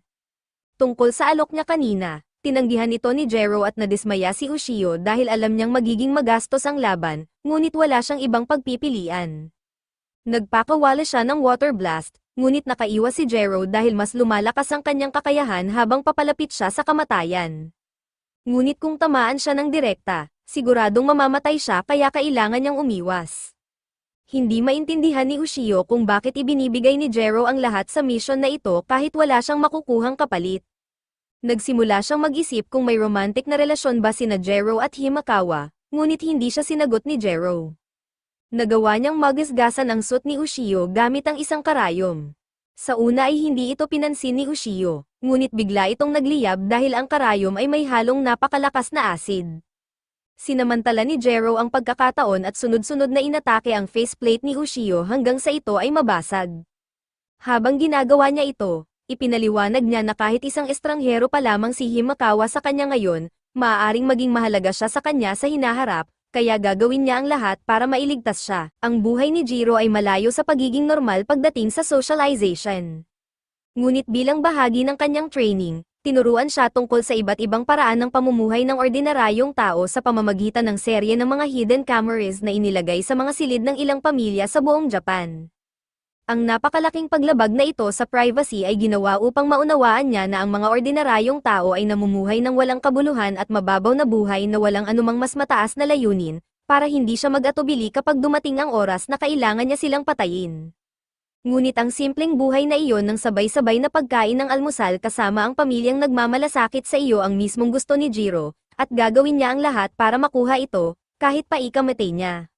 Tungkol sa alok niya kanina, Tinanggihan ito ni Jero at nadismaya si Ushio dahil alam niyang magiging magastos ang laban, ngunit wala siyang ibang pagpipilian. Nagpakawala siya ng water blast, ngunit nakaiwas si Jero dahil mas lumalakas ang kanyang kakayahan habang papalapit siya sa kamatayan. Ngunit kung tamaan siya ng direkta, siguradong mamamatay siya kaya kailangan niyang umiwas. Hindi maintindihan ni Ushio kung bakit ibinibigay ni Jero ang lahat sa mission na ito kahit wala siyang makukuhang kapalit. Nagsimula siyang mag-isip kung may romantic na relasyon ba sina Jero at Himekawa, ngunit hindi siya sinagot ni Jero. Nagawa niyang magasgasan ang suit ni Ushio gamit ang isang karayom. Sa una ay hindi ito pinansin ni Ushio, ngunit bigla itong nagliyab dahil ang karayom ay may halong napakalakas na acid. Sinamantala ni Jero ang pagkakataon at sunod-sunod na inatake ang faceplate ni Ushio hanggang sa ito ay mabasag. Habang ginagawa niya ito, ipinaliwanag niya na kahit isang estranghero pa lamang si Himekawa sa kanya ngayon, maaaring maging mahalaga siya sa kanya sa hinaharap, kaya gagawin niya ang lahat para mailigtas siya. Ang buhay ni Jiro ay malayo sa pagiging normal pagdating sa socialization. Ngunit bilang bahagi ng kanyang training, tinuruan siya tungkol sa iba't ibang paraan ng pamumuhay ng ordinaryong tao sa pamamagitan ng serye ng mga hidden cameras na inilagay sa mga silid ng ilang pamilya sa buong Japan. Ang napakalaking paglabag na ito sa privacy ay ginawa upang maunawaan niya na ang mga ordinaryong tao ay namumuhay ng walang kabuluhan at mababaw na buhay na walang anumang mas mataas na layunin, para hindi siya mag-atubili kapag dumating ang oras na kailangan niya silang patayin. Ngunit ang simpleng buhay na iyon ng sabay-sabay na pagkain ng almusal kasama ang pamilyang nagmamalasakit sa iyo ang mismong gusto ni Jiro, at gagawin niya ang lahat para makuha ito, kahit pa ikamatay niya.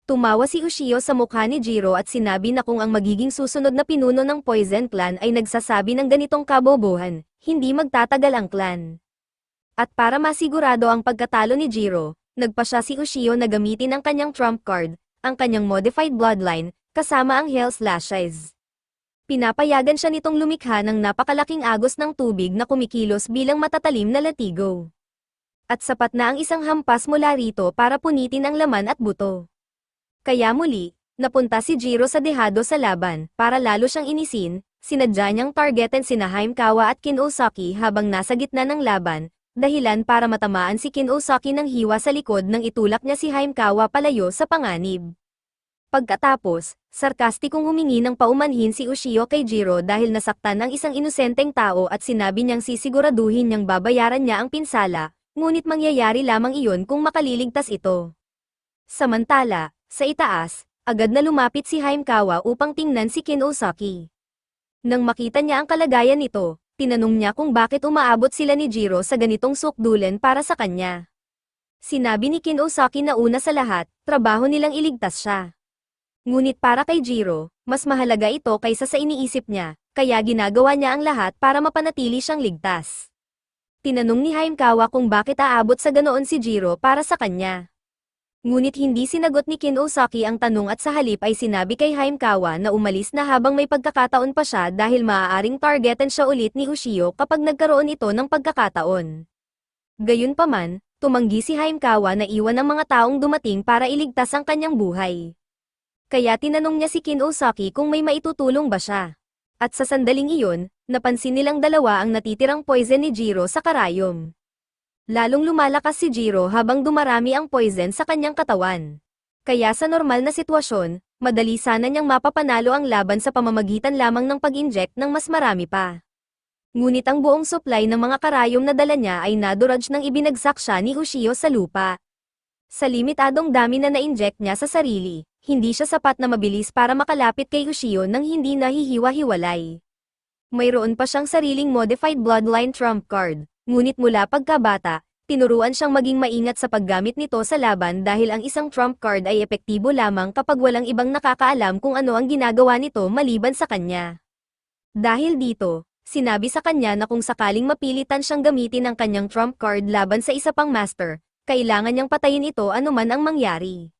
Tumawa si Ushio sa mukha ni Jiro at sinabi na kung ang magiging susunod na pinuno ng Poison Clan ay nagsasabi ng ganitong kabobohan, hindi magtatagal ang clan. At para masigurado ang pagkatalo ni Jiro, nagpa siya si Ushio na gamitin ang kanyang trump card, ang kanyang modified bloodline, kasama ang Hell Slashes. Pinapayagan siya nitong lumikha ng napakalaking agos ng tubig na kumikilos bilang matatalim na latigo. At sapat na ang isang hampas mula rito para punitin ang laman at buto. Kaya muli, napunta si Jiro sa dehado sa laban, para lalo siyang inisin, sinadya niyang targetin sina Himekawa at Kinosaki habang nasa gitna ng laban, dahilan para matamaan si Kinosaki ng hiwa sa likod nang itulak niya si Himekawa palayo sa panganib. Pagkatapos, sarkastikong humingi ng paumanhin si Ushio kay Jiro dahil nasaktan ang isang inosenteng tao at sinabi niyang sisiguraduhin niyang babayaran niya ang pinsala, ngunit mangyayari lamang iyon kung makaliligtas ito. Samantala, sa itaas, agad na lumapit si Himekawa upang tingnan si Kinosaki. Nang makita niya ang kalagayan nito, tinanong niya kung bakit umaabot sila ni Jiro sa ganitong sukdulan para sa kanya. Sinabi ni Kinosaki na una sa lahat, trabaho nilang iligtas siya. Ngunit para kay Jiro, mas mahalaga ito kaysa sa iniisip niya, kaya ginagawa niya ang lahat para mapanatili siyang ligtas. Tinanong ni Himekawa kung bakit aabot sa ganoon si Jiro para sa kanya. Ngunit hindi sinagot ni Kinosaki ang tanong at sa halip ay sinabi kay Himekawa na umalis na habang may pagkakataon pa siya dahil maaaring targetan siya ulit ni Ushio kapag nagkaroon ito ng pagkakataon. Gayunpaman, tumanggi si Himekawa na iwan ang mga taong dumating para iligtas ang kanyang buhay. Kaya tinanong niya si Kinosaki kung may maitutulong ba siya. At sa sandaling iyon, napansin nilang dalawa ang natitirang poison ni Jiro sa karayom. Lalong lumalakas si Jiro habang dumarami ang poison sa kanyang katawan. Kaya sa normal na sitwasyon, madali sana niyang mapapanalo ang laban sa pamamagitan lamang ng pag-inject ng mas marami pa. Ngunit ang buong supply ng mga karayom na dala niya ay nadurage nang ibinagsak siya ni Ushio sa lupa. Sa limitadong dami na na-inject niya sa sarili, hindi siya sapat na mabilis para makalapit kay Ushio nang hindi nahihiwa-hiwalay. Mayroon pa siyang sariling modified bloodline trump card, ngunit mula pagkabata, tinuruan siyang maging maingat sa paggamit nito sa laban dahil ang isang trump card ay epektibo lamang kapag walang ibang nakakaalam kung ano ang ginagawa nito maliban sa kanya. Dahil dito, sinabi sa kanya na kung sakaling mapilitan siyang gamitin ang kanyang trump card laban sa isa pang master, kailangan niyang patayin ito anuman ang mangyari.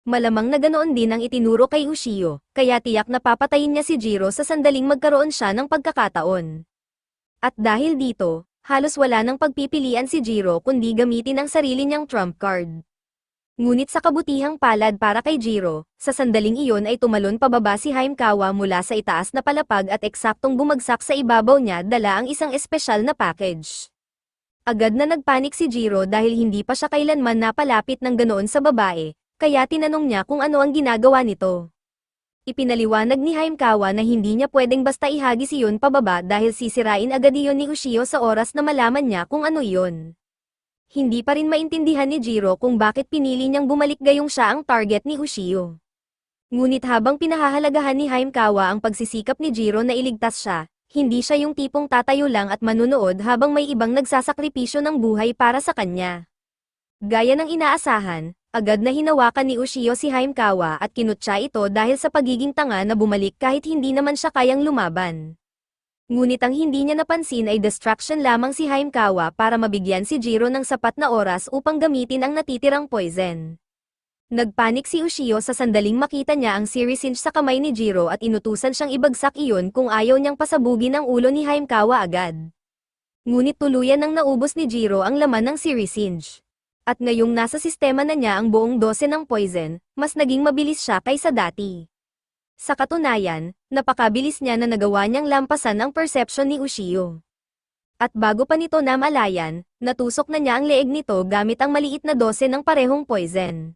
Malamang na ganoon din ang itinuro kay Ushio, kaya tiyak na papatayin niya si Jiro sa sandaling magkaroon siya ng pagkakataon. At dahil dito, halos wala nang pagpipilian si Jiro kundi gamitin ang sarili niyang trump card. Ngunit sa kabutihang palad para kay Jiro, sa sandaling iyon ay tumalon pababa si Himekawa mula sa itaas na palapag at eksaktong bumagsak sa ibabaw niya dala ang isang espesyal na package. Agad na nagpanik si Jiro dahil hindi pa siya kailanman napalapit ng ganoon sa babae, kaya tinanong niya kung ano ang ginagawa nito. Ipinaliwanag ni Haimkawa na hindi niya pwedeng basta ihagis iyon pababa dahil sisirain agad iyon ni Ushio sa oras na malaman niya kung ano iyon. Hindi pa rin maintindihan ni Jiro kung bakit pinili niyang bumalik gayong siya ang target ni Ushio. Ngunit habang pinahahalagahan ni Haimkawa ang pagsisikap ni Jiro na iligtas siya, hindi siya yung tipong tatayo lang at manunood habang may ibang nagsasakripisyo ng buhay para sa kanya. Gaya ng inaasahan, agad na hinawakan ni Ushio si Haimkawa at kinutya ito dahil sa pagiging tanga na bumalik kahit hindi naman siya kayang lumaban. Ngunit ang hindi niya napansin ay distraction lamang si Haimkawa para mabigyan si Jiro ng sapat na oras upang gamitin ang natitirang poison. Nagpanik si Ushio sa sandaling makita niya ang syringe sa kamay ni Jiro at inutusan siyang ibagsak iyon kung ayaw niyang pasabugin ang ulo ni Haimkawa agad. Ngunit tuluyan nang naubos ni Jiro ang laman ng syringe. At ngayong nasa sistema na niya ang buong dose ng poison, mas naging mabilis siya kaysa dati. Sa katunayan, napakabilis niya na nagawa niyang lampasan ang perception ni Ushio. At bago pa nito namalayan, natusok na niya ang leeg nito gamit ang maliit na dose ng parehong poison.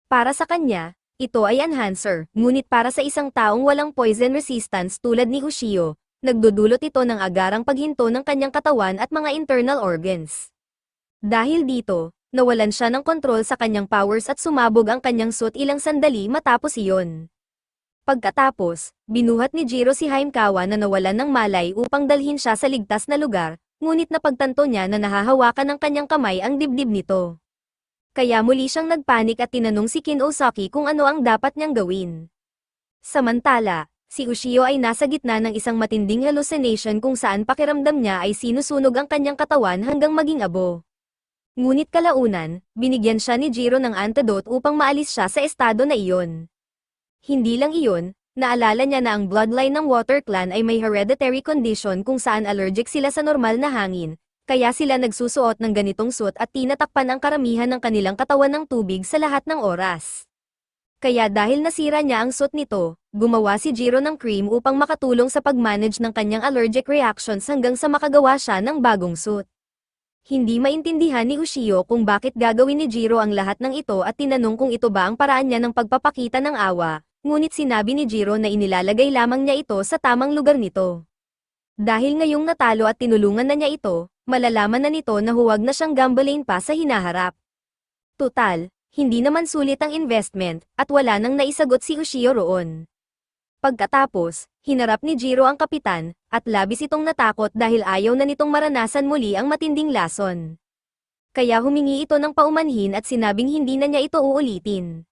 Para sa kanya, ito ay enhancer, ngunit para sa isang taong walang poison resistance tulad ni Ushio, nagdudulot ito ng agarang paghinto ng kanyang katawan at mga internal organs. Dahil dito, nawalan siya ng kontrol sa kanyang powers at sumabog ang kanyang suit ilang sandali matapos iyon. Pagkatapos, binuhat ni Jiro si Haimkawa na nawalan ng malay upang dalhin siya sa ligtas na lugar, ngunit napagtanto niya na nahahawakan ng kanyang kamay ang dibdib nito. Kaya muli siyang nagpanik at tinanong si Kin Osaki kung ano ang dapat niyang gawin. Samantala, si Ushio ay nasa gitna ng isang matinding hallucination kung saan pakiramdam niya ay sinusunog ang kanyang katawan hanggang maging abo. Ngunit kalaunan, binigyan siya ni Jiro ng antidote upang maalis siya sa estado na iyon. Hindi lang iyon, naalala niya na ang bloodline ng Water Clan ay may hereditary condition kung saan allergic sila sa normal na hangin, kaya sila nagsusuot ng ganitong suit at tinatakpan ang karamihan ng kanilang katawan ng tubig sa lahat ng oras. Kaya dahil nasira niya ang suit nito, gumawa si Jiro ng cream upang makatulong sa pag-manage ng kanyang allergic reactions hanggang sa makagawa siya ng bagong suit. Hindi maintindihan ni Ushio kung bakit gagawin ni Jiro ang lahat ng ito at tinanong kung ito ba ang paraan niya ng pagpapakita ng awa, ngunit sinabi ni Jiro na inilalagay lamang niya ito sa tamang lugar nito. Dahil ngayong natalo at tinulungan na niya ito, malalaman na nito na huwag na siyang gambling pa sa hinaharap. Tutal, hindi naman sulit ang investment, at wala nang naisagot si Ushio roon. Pagkatapos, hinarap ni Jiro ang kapitan, at labis itong natakot dahil ayaw na nitong maranasan muli ang matinding lason. Kaya humingi ito ng paumanhin at sinabing hindi na niya ito uulitin.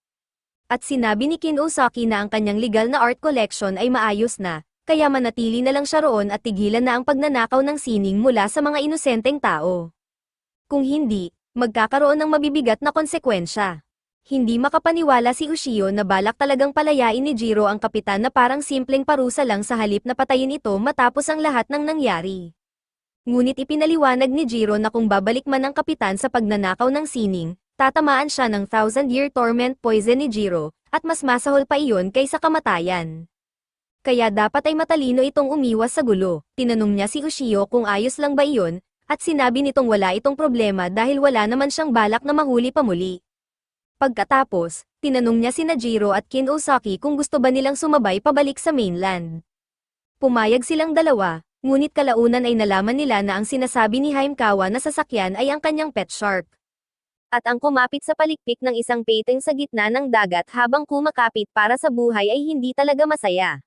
At sinabi ni Kin Osaki na ang kanyang legal na art collection ay maayos na, kaya manatili na lang siya roon at tigilan na ang pagnanakaw ng sining mula sa mga inosenteng tao. Kung hindi, magkakaroon ng mabibigat na konsekwensya. Hindi makapaniwala si Ushio na balak talagang palayain ni Jiro ang kapitan na parang simpleng parusa lang sa halip na patayin ito matapos ang lahat ng nangyari. Ngunit ipinaliwanag ni Jiro na kung babalik man ang kapitan sa pagnanakaw ng sining, tatamaan siya ng 1,000-year torment poison ni Jiro, at mas masahol pa iyon kaysa kamatayan. Kaya dapat ay matalino itong umiwas sa gulo. Tinanong niya si Ushio kung ayos lang ba iyon, at sinabi nitong wala itong problema dahil wala naman siyang balak na mahuli pa muli. Pagkatapos, tinanong niya sina Jiro at Kin Osaki kung gusto ba nilang sumabay pabalik sa mainland. Pumayag silang dalawa, ngunit kalaunan ay nalaman nila na ang sinasabi ni Haimkawa na sasakyan ay ang kanyang pet shark. At ang kumapit sa palikpik ng isang painting sa gitna ng dagat habang kumakapit para sa buhay ay hindi talaga masaya.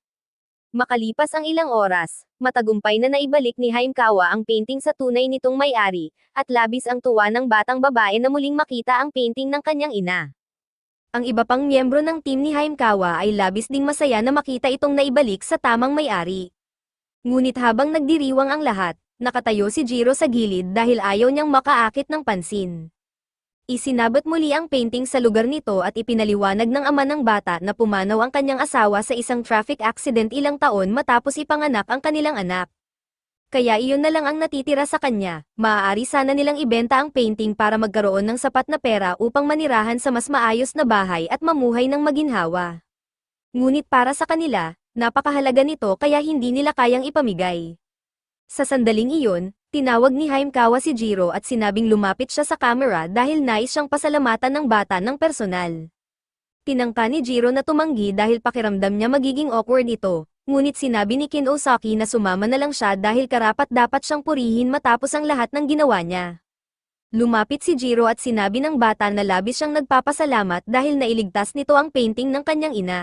Makalipas ang ilang oras, matagumpay na naibalik ni Haimkawa ang painting sa tunay nitong may-ari, at labis ang tuwa ng batang babae na muling makita ang painting ng kanyang ina. Ang iba pang miyembro ng team ni Haimkawa ay labis ding masaya na makita itong naibalik sa tamang may-ari. Ngunit habang nagdiriwang ang lahat, nakatayo si Jiro sa gilid dahil ayaw niyang makaakit ng pansin. Isinabot muli ang painting sa lugar nito at ipinaliwanag ng ama ng bata na pumanaw ang kanyang asawa sa isang traffic accident ilang taon matapos ipanganak ang kanilang anak. Kaya iyon na lang ang natitira sa kanya, maaari sana nilang ibenta ang painting para magkaroon ng sapat na pera upang manirahan sa mas maayos na bahay at mamuhay ng maginhawa. Ngunit para sa kanila, napakahalaga nito kaya hindi nila kayang ipamigay. Sa sandaling iyon, Tinawag ni Haimkawa si Jiro at sinabing lumapit siya sa camera dahil nais siyang pasalamatan ng bata ng personal. Tinangka ni Jiro na tumanggi dahil pakiramdam niya magiging awkward ito, ngunit sinabi ni Kin Osaki na sumama na lang siya dahil karapat-dapat siyang purihin matapos ang lahat ng ginawa niya. Lumapit si Jiro at sinabi ng bata na labis siyang nagpapasalamat dahil nailigtas nito ang painting ng kanyang ina.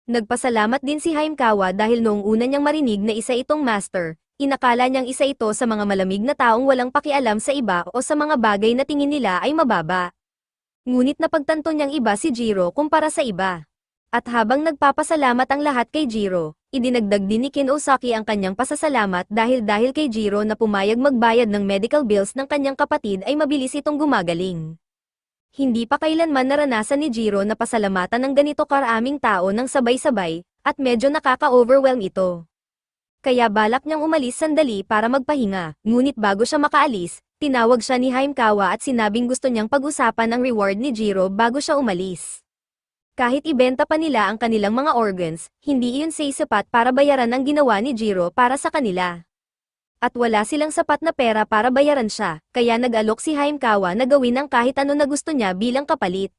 Nagpasalamat din si Haimkawa dahil noong una niyang marinig na isa itong master, inakala niyang isa ito sa mga malamig na taong walang pakialam sa iba o sa mga bagay na tingin nila ay mababa. Ngunit napagtanto niyang iba si Jiro kumpara sa iba. At habang nagpapasalamat ang lahat kay Jiro, idinagdag din ni Kin Osaki ang kanyang pasasalamat dahil kay Jiro na pumayag magbayad ng medical bills ng kanyang kapatid ay mabilis itong gumagaling. Hindi pa kailanman naranasan ni Jiro na pasalamatan ng ganito karaming tao ng sabay-sabay, at medyo nakaka-overwhelm ito. Kaya balak niyang umalis sandali para magpahinga, ngunit bago siya makaalis, tinawag siya ni Haimkawa at sinabing gusto niyang pag-usapan ang reward ni Jiro bago siya umalis. Kahit ibenta pa nila ang kanilang mga organs, hindi iyon sapat para bayaran ang ginawa ni Jiro para sa kanila. At wala silang sapat na pera para bayaran siya, kaya nag-alok si Haimkawa na gawin ang kahit ano na gusto niya bilang kapalit.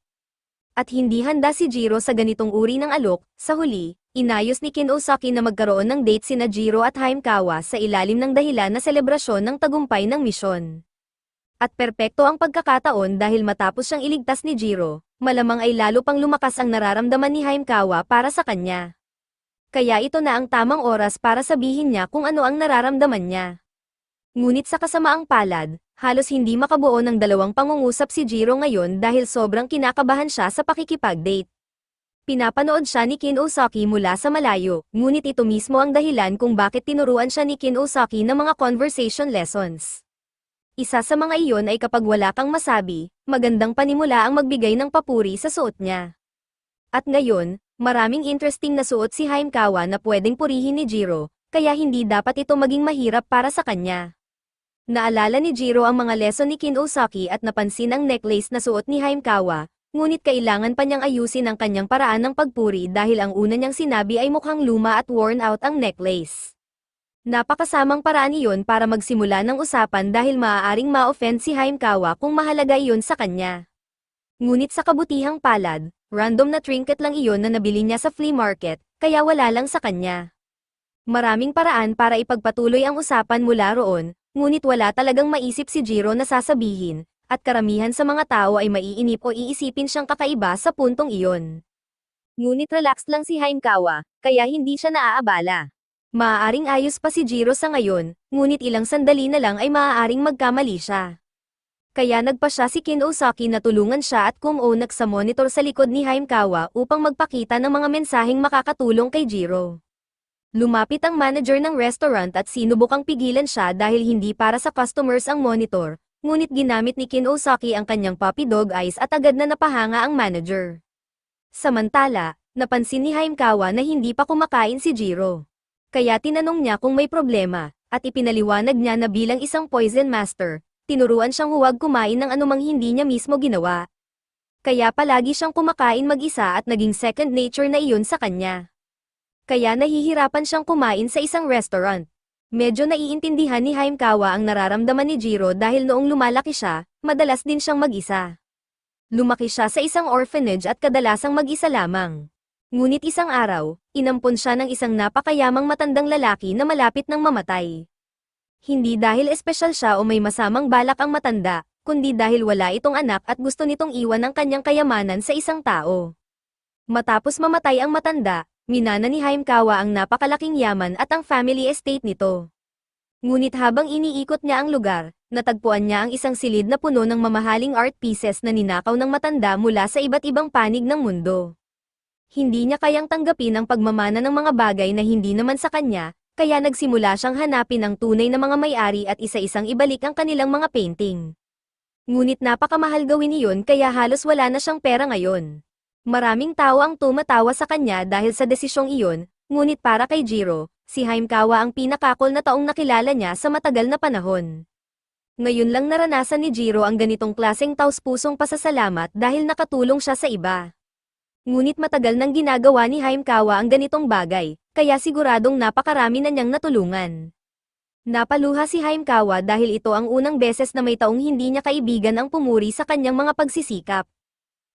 At hindi handa si Jiro sa ganitong uri ng alok. Sa huli, inayos ni Kin Osaki na magkaroon ng date sina Jiro at Haimkawa sa ilalim ng dahilan na selebrasyon ng tagumpay ng misyon. At perpekto ang pagkakataon dahil matapos siyang iligtas ni Jiro, malamang ay lalo pang lumakas ang nararamdaman ni Haimkawa para sa kanya. Kaya ito na ang tamang oras para sabihin niya kung ano ang nararamdaman niya. Ngunit sa kasamaang palad, halos hindi makabuo ng dalawang pangungusap si Jiro ngayon dahil sobrang kinakabahan siya sa pakikipag-date. Pinapanood siya ni Kin Osaki mula sa malayo, ngunit ito mismo ang dahilan kung bakit tinuruan siya ni Kin Osaki ng mga conversation lessons. Isa sa mga iyon ay kapag wala kang masabi, magandang panimula ang magbigay ng papuri sa suot niya. At ngayon, maraming interesting na suot si Haimkawa na pwedeng purihin ni Jiro, kaya hindi dapat ito maging mahirap para sa kanya. Naalala ni Jiro ang mga lesson ni Kin Osaki at napansin ang necklace na suot ni Haimkawa, ngunit kailangan pa niyang ayusin ang kanyang paraan ng pagpuri dahil ang una niyang sinabi ay mukhang luma at worn out ang necklace. Napakasamang paraan iyon para magsimula ng usapan dahil maaaring ma-offend si Haimkawa kung mahalaga iyon sa kanya. Ngunit sa kabutihang palad, random na trinket lang iyon na nabili niya sa flea market, kaya wala lang sa kanya. Maraming paraan para ipagpatuloy ang usapan mula roon, ngunit wala talagang maisip si Jiro na sasabihin, at karamihan sa mga tao ay maiinip o iisipin siyang kakaiba sa puntong iyon. Ngunit relax lang si Haimkawa, kaya hindi siya naaabala. Maaaring ayos pa si Jiro sa ngayon, ngunit ilang sandali na lang ay maaaring magkamali siya. Kaya nagpa siya si Kin Osaki na tulungan siya at kumonak sa monitor sa likod ni Haimkawa upang magpakita ng mga mensaheng makakatulong kay Jiro. Lumapit ang manager ng restaurant at sinubukang pigilan siya dahil hindi para sa customers ang monitor, ngunit ginamit ni Kin Osaki ang kanyang puppy dog eyes at agad na napahanga ang manager. Samantala, napansin ni Haimkawa na hindi pa kumakain si Jiro. Kaya tinanong niya kung may problema, at ipinaliwanag niya na bilang isang poison master, tinuruan siyang huwag kumain ng anumang hindi niya mismo ginawa. Kaya palagi siyang kumakain mag-isa at naging second nature na iyon sa kanya. Kaya nahihirapan siyang kumain sa isang restaurant. Medyo naiintindihan ni Haimkawa ang nararamdaman ni Jiro dahil noong lumalaki siya, madalas din siyang mag-isa. Lumaki siya sa isang orphanage at kadalasang mag-isa lamang. Ngunit isang araw, inampon siya ng isang napakayamang matandang lalaki na malapit nang mamatay. Hindi dahil espesyal siya o may masamang balak ang matanda, kundi dahil wala itong anak at gusto nitong iwan ang kanyang kayamanan sa isang tao. Matapos mamatay ang matanda, minana ni Haimkawa ang napakalaking yaman at ang family estate nito. Ngunit habang iniikot niya ang lugar, natagpuan niya ang isang silid na puno ng mamahaling art pieces na ninakaw ng matanda mula sa iba't ibang panig ng mundo. Hindi niya kayang tanggapin ang pagmamana ng mga bagay na hindi naman sa kanya, kaya nagsimula siyang hanapin ang tunay na mga may-ari at isa-isang ibalik ang kanilang mga painting. Ngunit napakamahal gawin iyon kaya halos wala na siyang pera ngayon. Maraming tao ang tumatawa sa kanya dahil sa desisyong iyon, ngunit para kay Jiro, si Haimkawa ang pinakakol na taong nakilala niya sa matagal na panahon. Ngayon lang naranasan ni Jiro ang ganitong klaseng taus-pusong pasasalamat dahil nakatulong siya sa iba. Ngunit matagal nang ginagawa ni Haimkawa ang ganitong bagay, kaya siguradong napakarami na niyang natulungan. Napaluha si Haimkawa dahil ito ang unang beses na may taong hindi niya kaibigan ang pumuri sa kanyang mga pagsisikap.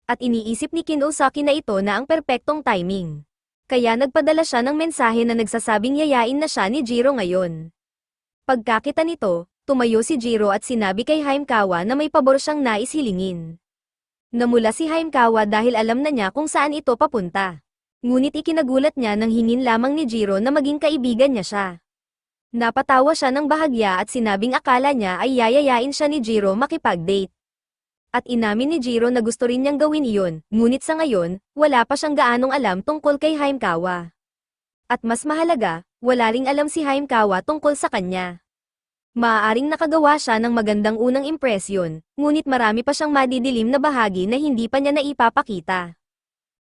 At iniisip ni Kinosaki na ito na ang perpektong timing. Kaya nagpadala siya ng mensahe na nagsasabing yayain na siya ni Jiro ngayon. Pagkakita nito, tumayo si Jiro at sinabi kay Haimkawa na may pabor siyang nais hilingin. Namula si Haimkawa dahil alam na niya kung saan ito papunta. Ngunit ikinagulat niya nang hingin lamang ni Jiro na maging kaibigan niya siya. Napatawa siya ng bahagya at sinabing akala niya ay yayayain siya ni Jiro makipag-date. At inamin ni Jiro na gusto rin niyang gawin iyon, ngunit sa ngayon, wala pa siyang gaanong alam tungkol kay Haimkawa. At mas mahalaga, wala ring alam si Haimkawa tungkol sa kanya. Maaaring nakagawa siya ng magandang unang impresyon, ngunit marami pa siyang madidilim na bahagi na hindi pa niya naipapakita.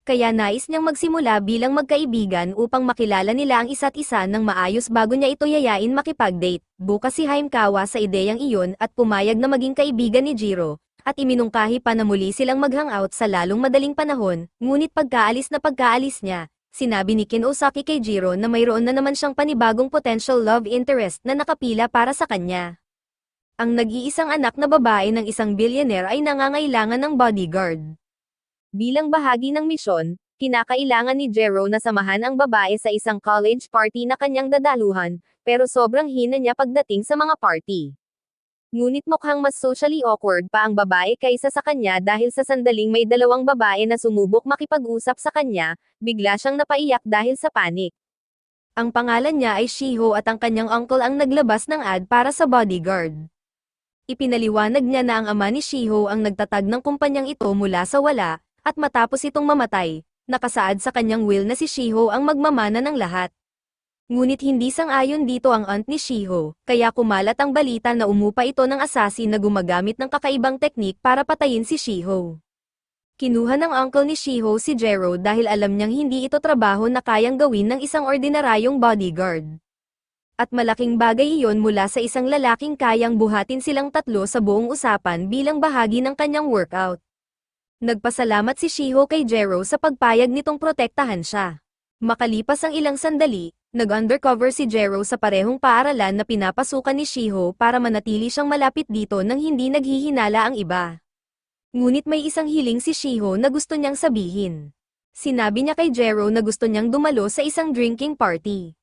Kaya nais niyang magsimula bilang magkaibigan upang makilala nila ang isa't isa ng maayos bago niya ito yayain makipag-date. Bukas si Haimkawa sa ideyang iyon at pumayag na maging kaibigan ni Jiro, at iminungkahi pa na muli silang mag-hangout sa lalong madaling panahon, ngunit pagkaalis niya, sinabi ni Kinosaki kay Jiro na mayroon na naman siyang panibagong potential love interest na nakapila para sa kanya. Ang nag-iisang anak na babae ng isang billionaire ay nangangailangan ng bodyguard. Bilang bahagi ng misyon, kinakailangan ni Jiro na samahan ang babae sa isang college party na kanyang dadaluhan, pero sobrang hina niya pagdating sa mga party. Ngunit mukhang mas socially awkward pa ang babae kaysa sa kanya dahil sa sandaling may dalawang babae na sumubok makipag-usap sa kanya, bigla siyang napaiyak dahil sa panik. Ang pangalan niya ay Shiho at ang kanyang uncle ang naglabas ng ad para sa bodyguard. Ipinaliwanag niya na ang ama ni Shiho ang nagtatag ng kumpanyang ito mula sa wala, at matapos itong mamatay, nakasaad sa kanyang will na si Shiho ang magmamana ng lahat. Ngunit hindi sang-ayon dito ang aunt ni Shiho, kaya kumalat ang balita na umupa ito ng assassin na gumagamit ng kakaibang teknik para patayin si Shiho. Kinuha ng uncle ni Shiho si Jiro dahil alam niyang hindi ito trabaho na kayang gawin ng isang ordinaryong bodyguard. At malaking bagay iyon mula sa isang lalaking kayang buhatin silang tatlo sa buong usapan bilang bahagi ng kanyang workout. Nagpasalamat si Shiho kay Jiro sa pagpayag nitong protektahan siya. Makalipas ang ilang sandali, nag-undercover si Jiro sa parehong paaralan na pinapasukan ni Shiho para manatili siyang malapit dito nang hindi naghihinala ang iba. Ngunit may isang hiling si Shiho na gusto niyang sabihin. Sinabi niya kay Jiro na gusto niyang dumalo sa isang drinking party.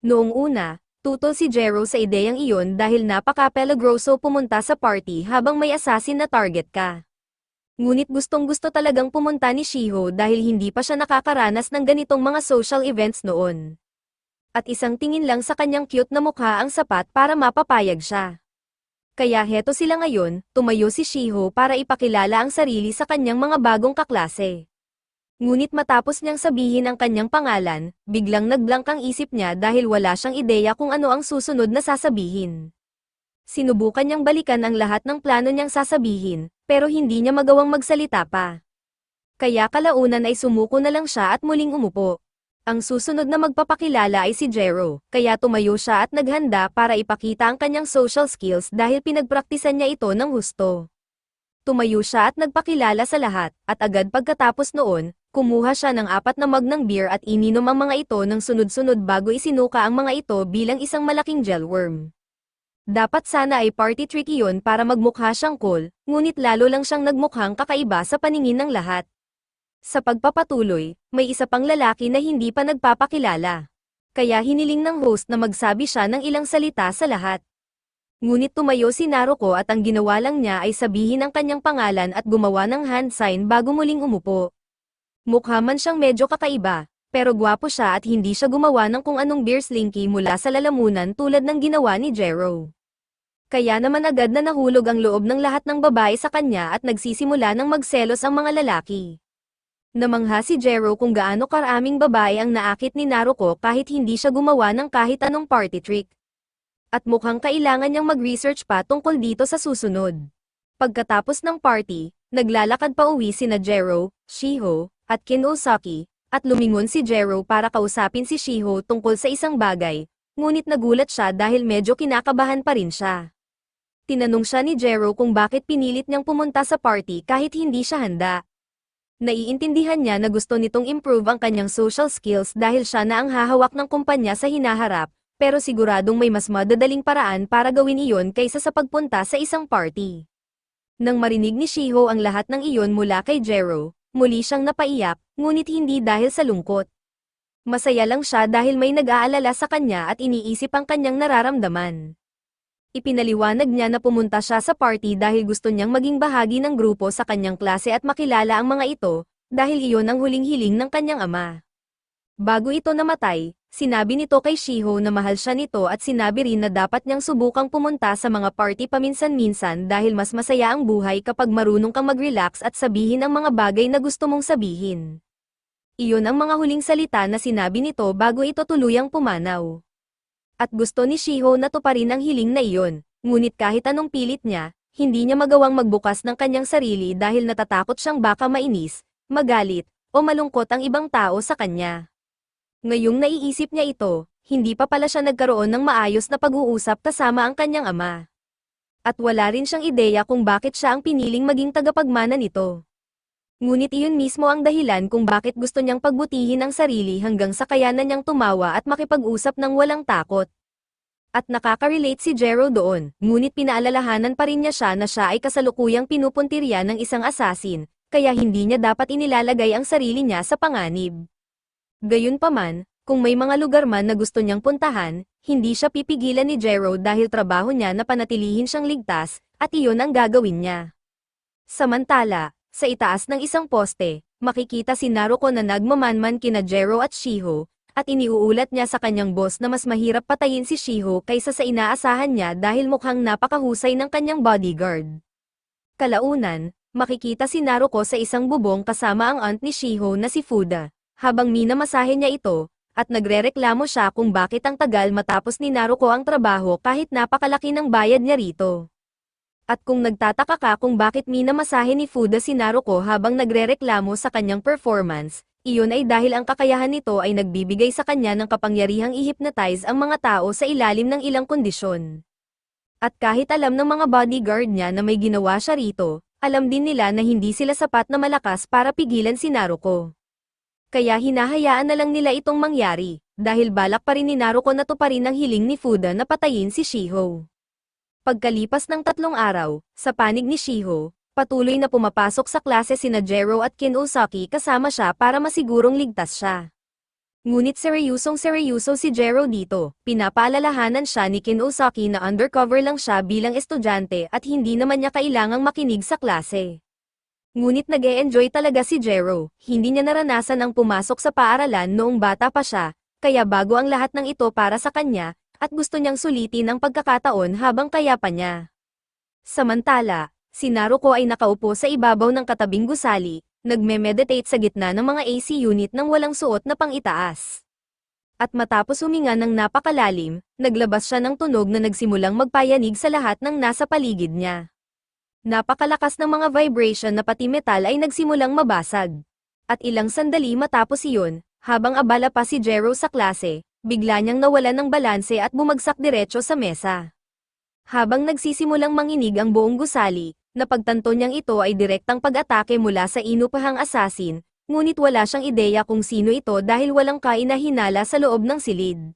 Noong una, tutol si Jiro sa ideyang iyon dahil napaka-pelagroso pumunta sa party habang may assassin na target ka. Ngunit gustong-gusto talagang pumunta ni Shiho dahil hindi pa siya nakakaranas ng ganitong mga social events noon. At isang tingin lang sa kanyang cute na mukha ang sapat para mapapayag siya. Kaya heto sila ngayon, tumayo si Shiho para ipakilala ang sarili sa kanyang mga bagong kaklase. Ngunit matapos niyang sabihin ang kanyang pangalan, biglang nagblank ang isip niya dahil wala siyang ideya kung ano ang susunod na sasabihin. Sinubukan niyang balikan ang lahat ng plano niyang sasabihin, pero hindi niya magawang magsalita pa. Kaya kalaunan ay sumuko na lang siya at muling umupo. Ang susunod na magpapakilala ay si Jiro, kaya tumayo siya at naghanda para ipakita ang kanyang social skills dahil pinagpraktisan niya ito ng husto. Tumayo siya at nagpakilala sa lahat, at agad pagkatapos noon, kumuha siya ng 4 na mug ng beer at ininom ang mga ito ng sunod-sunod bago isinuka ang mga ito bilang isang malaking jelworm. Dapat sana ay party trick iyon para magmukha siyang cool, ngunit lalo lang siyang nagmukhang kakaiba sa paningin ng lahat. Sa pagpapatuloy, may isa pang lalaki na hindi pa nagpapakilala. Kaya hiniling ng host na magsabi siya ng ilang salita sa lahat. Ngunit tumayo si Naruko at ang ginawa lang niya ay sabihin ang kanyang pangalan at gumawa ng hand sign bago muling umupo. Mukha man siyang medyo kakaiba, pero gwapo siya at hindi siya gumawa ng kung anong beer slinky mula sa lalamunan tulad ng ginawa ni Jiro. Kaya naman agad na nahulog ang loob ng lahat ng babae sa kanya at nagsisimula ng magselos ang mga lalaki. Namangha si Jiro kung gaano karaming babae ang naakit ni Naruko kahit hindi siya gumawa ng kahit anong party trick. At mukhang kailangan niyang mag-research pa tungkol dito sa susunod. Pagkatapos ng party, naglalakad pa uwi sina Jiro, Shiho, at Kinosaki, at lumingon si Jiro para kausapin si Shiho tungkol sa isang bagay, ngunit nagulat siya dahil medyo kinakabahan pa rin siya. Tinanong siya ni Jiro kung bakit pinilit niyang pumunta sa party kahit hindi siya handa. Naiintindihan niya na gusto nitong improve ang kanyang social skills dahil siya na ang hahawak ng kumpanya sa hinaharap, pero siguradong may mas madadaling paraan para gawin iyon kaysa sa pagpunta sa isang party. Nang marinig ni Shiho ang lahat ng iyon mula kay Jero, muli siyang napaiyak, ngunit hindi dahil sa lungkot. Masaya lang siya dahil may nag-aalala sa kanya at iniisip ang kanyang nararamdaman. Ipinaliwanag niya na pumunta siya sa party dahil gusto niyang maging bahagi ng grupo sa kanyang klase at makilala ang mga ito, dahil iyon ang huling hiling ng kanyang ama. Bago ito namatay, sinabi nito kay Shiho na mahal siya nito at sinabi rin na dapat niyang subukang pumunta sa mga party paminsan-minsan dahil mas masaya ang buhay kapag marunong kang mag-relax at sabihin ang mga bagay na gusto mong sabihin. Iyon ang mga huling salita na sinabi nito bago ito tuluyang pumanaw. At gusto ni Shiho na tuparin ang hiling na iyon, ngunit kahit anong pilit niya, hindi niya magawang magbukas ng kanyang sarili dahil natatakot siyang baka mainis, magalit, o malungkot ang ibang tao sa kanya. Ngayong naiisip niya ito, hindi pa pala siya nagkaroon ng maayos na pag-uusap kasama ang kanyang ama. At wala rin siyang ideya kung bakit siya ang piniling maging tagapagmana nito. Ngunit iyon mismo ang dahilan kung bakit gusto niyang pagbutihin ang sarili hanggang sa kayanan niyang tumawa at makipag-usap ng walang takot. At nakaka-relate si Jero doon, ngunit pinaalalahanan pa rin niya siya na siya ay kasalukuyang pinupuntirya ng isang assassin, kaya hindi niya dapat inilalagay ang sarili niya sa panganib. Gayunpaman, kung may mga lugar man na gusto niyang puntahan, hindi siya pipigilan ni Jero dahil trabaho niya na panatilihin siyang ligtas, at iyon ang gagawin niya. Samantala, sa itaas ng isang poste, makikita si Naruko na nagmamanman kina Jero at Shiho, at iniuulat niya sa kanyang boss na mas mahirap patayin si Shiho kaysa sa inaasahan niya dahil mukhang napakahusay ng kanyang bodyguard. Kalaunan, makikita si Naruko sa isang bubong kasama ang aunt ni Shiho na si Fuda, habang minamasahe niya ito, at nagrereklamo siya kung bakit ang tagal matapos ni Naruko ang trabaho kahit napakalaki ng bayad niya rito. At kung nagtataka ka kung bakit minamasahe ni Fuda si Naruko habang nagrereklamo sa kanyang performance, iyon ay dahil ang kakayahan nito ay nagbibigay sa kanya ng kapangyarihang i-hypnotize ang mga tao sa ilalim ng ilang kondisyon. At kahit alam ng mga bodyguard niya na may ginawa siya rito, alam din nila na hindi sila sapat na malakas para pigilan si Naruko. Kaya hinahayaan na lang nila itong mangyari, dahil balak pa rin ni Naruko na tuparin ang hiling ni Fuda na patayin si Shiho. Pagkalipas ng 3 araw, sa panig ni Shiho, patuloy na pumapasok sa klase sina Jero at Kin Osaki kasama siya para masigurong ligtas siya. Ngunit seryoso si Jero dito, pinapaalalahanan siya ni Kin Osaki na undercover lang siya bilang estudyante at hindi naman niya kailangang makinig sa klase. Ngunit nag-e-enjoy talaga si Jero, hindi niya naranasan ang pumasok sa paaralan noong bata pa siya, kaya bago ang lahat ng ito para sa kanya, at gusto niyang sulitin ang pagkakataon habang kaya pa niya. Samantala, si Naruko ay nakaupo sa ibabaw ng katabing gusali, nagme-meditate sa gitna ng mga AC unit nang walang suot na pang-itaas. At matapos huminga ng napakalalim, naglabas siya ng tunog na nagsimulang magpayanig sa lahat ng nasa paligid niya. Napakalakas ng mga vibration na pati metal ay nagsimulang mabasag. At ilang sandali matapos iyon, habang abala pa si Jero sa klase, bigla niyang nawalan ng balanse at bumagsak diretso sa mesa. Habang nagsisimulang manginig ang buong gusali, napagtanto niyang ito ay direktang pag-atake mula sa inupahang assassin, ngunit wala siyang ideya kung sino ito dahil walang kainahinala sa loob ng silid.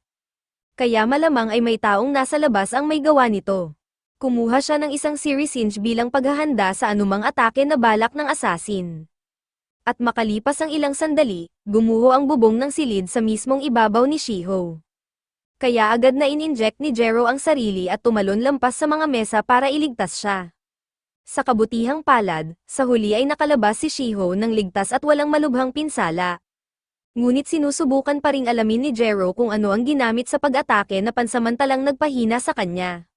Kaya malamang ay may taong nasa labas ang may gawa nito. Kumuha siya ng isang syringe bilang paghahanda sa anumang atake na balak ng assassin. At makalipas ang ilang sandali, gumuho ang bubong ng silid sa mismong ibabaw ni Shiho. Kaya agad na in-inject ni Jero ang sarili at tumalon lampas sa mga mesa para iligtas siya. Sa kabutihang palad, sa huli ay nakalabas si Shiho ng ligtas at walang malubhang pinsala. Ngunit sinusubukan pa ring alamin ni Jero kung ano ang ginamit sa pag-atake na pansamantalang nagpahina sa kanya.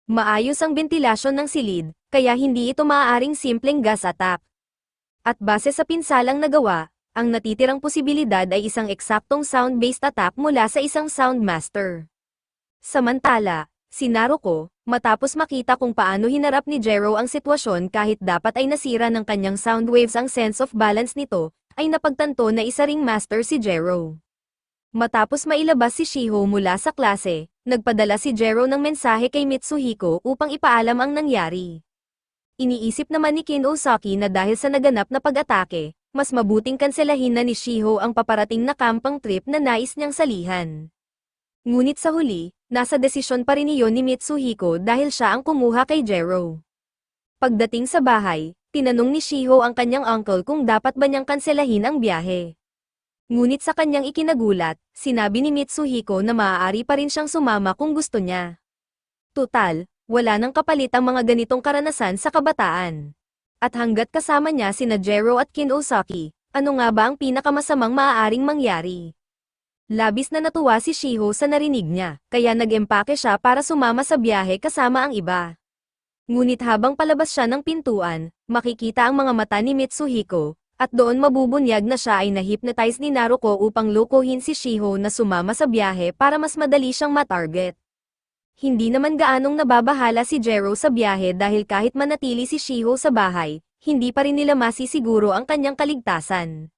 Maayos ang bentilasyon ng silid, kaya hindi ito maaaring simpleng gas attack. At base sa pinsalang nagawa, ang natitirang posibilidad ay isang eksaktong sound-based attack mula sa isang Soundmaster. Samantala, si Naruko, matapos makita kung paano hinarap ni Jero ang sitwasyon kahit dapat ay nasira ng kanyang sound waves ang sense of balance nito, ay napagtanto na isa ring master si Jero. Matapos mailabas si Shiho mula sa klase, nagpadala si Jero ng mensahe kay Mitsuhiko upang ipaalam ang nangyari. Iniisip naman ni Kin Osaki na dahil sa naganap na pag-atake, mas mabuting kanselahin na ni Shiho ang paparating na camping trip na nais niyang salihan. Ngunit sa huli, nasa desisyon pa rin iyon ni Mitsuhiko dahil siya ang kumuha kay Jero. Pagdating sa bahay, tinanong ni Shiho ang kanyang uncle kung dapat ba niyang kanselahin ang biyahe. Ngunit sa kanyang ikinagulat, sinabi ni Mitsuhiko na maaari pa rin siyang sumama kung gusto niya. Tutal, wala nang kapalit ang mga ganitong karanasan sa kabataan. At hanggat kasama niya sina Jero at Kin Osaki, ano nga ba ang pinakamasamang maaaring mangyari? Labis na natuwa si Shiho sa narinig niya, kaya nag-empake siya para sumama sa biyahe kasama ang iba. Ngunit habang palabas siya ng pintuan, makikita ang mga mata ni Mitsuhiko, at doon mabubunyag na siya ay na-hypnotize ni Naruko upang lokohin si Shiho na sumama sa biyahe para mas madali siyang matarget. Hindi naman gaanong nababahala si Jero sa biyahe dahil kahit manatili si Shiho sa bahay, hindi pa rin nila masisiguro ang kanyang kaligtasan.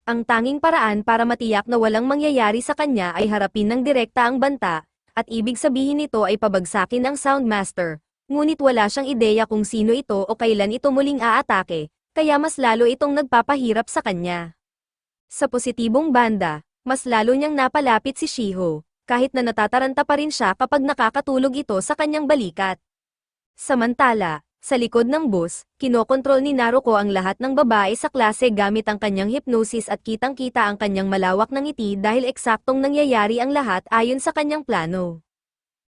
Ang tanging paraan para matiyak na walang mangyayari sa kanya ay harapin ng direkta ang banta, at ibig sabihin nito ay pabagsakin ang Soundmaster, ngunit wala siyang ideya kung sino ito o kailan ito muling aatake, kaya mas lalo itong nagpapahirap sa kanya. Sa positibong banda, mas lalo niyang napalapit si Shiho, kahit na natataranta pa rin siya kapag nakakatulog ito sa kanyang balikat. Samantala, sa likod ng bus, kinokontrol ni Naruko ang lahat ng babae sa klase gamit ang kanyang hypnosis at kitang-kita ang kanyang malawak na ngiti dahil eksaktong nangyayari ang lahat ayon sa kanyang plano.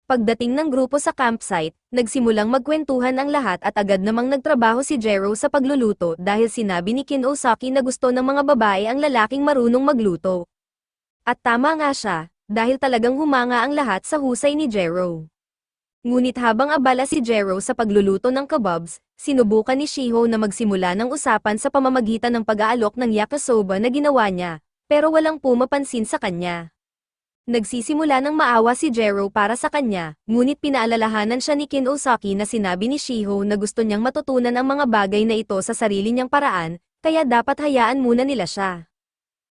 Pagdating ng grupo sa campsite, nagsimulang magkwentuhan ang lahat at agad namang nagtrabaho si Jero sa pagluluto dahil sinabi ni Kin Osaki na gusto ng mga babae ang lalaking marunong magluto. At tama nga siya, dahil talagang humanga ang lahat sa husay ni Jero. Ngunit habang abala si Jero sa pagluluto ng kebabs, sinubukan ni Shiho na magsimula ng usapan sa pamamagitan ng pag-aalok ng yakisoba na ginawa niya, pero walang pumapansin sa kanya. Nagsisimula ng maawa si Jero para sa kanya, ngunit pinaalalahanan siya ni Kin Osaki na sinabi ni Shiho na gusto niyang matutunan ang mga bagay na ito sa sarili niyang paraan, kaya dapat hayaan muna nila siya.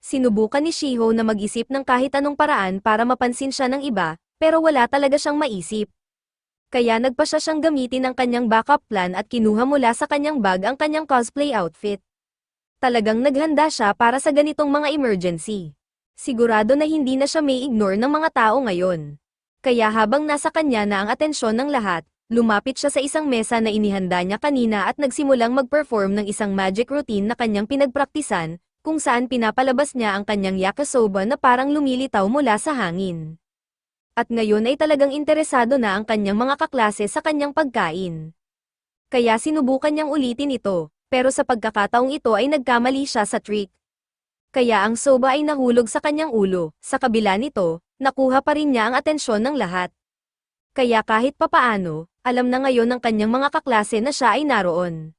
Sinubukan ni Shiho na mag-isip ng kahit anong paraan para mapansin siya ng iba, pero wala talaga siyang maisip. Kaya nagpa siya siyang gamitin ang kanyang backup plan at kinuha mula sa kanyang bag ang kanyang cosplay outfit. Talagang naghanda siya para sa ganitong mga emergency. Sigurado na hindi na siya may ignore ng mga tao ngayon. Kaya habang nasa kanya na ang atensyon ng lahat, lumapit siya sa isang mesa na inihanda niya kanina at nagsimulang mag-perform ng isang magic routine na kanyang pinagpraktisan, kung saan pinapalabas niya ang kanyang yakisoba na parang lumilitaw mula sa hangin. At ngayon ay talagang interesado na ang kanyang mga kaklase sa kanyang pagkain. Kaya sinubukan niyang ulitin ito, pero sa pagkakataong ito ay nagkamali siya sa trick. Kaya ang soba ay nahulog sa kanyang ulo, sa kabila nito, nakuha pa rin niya ang atensyon ng lahat. Kaya kahit papaano, alam na ngayon ng kanyang mga kaklase na siya ay naroon.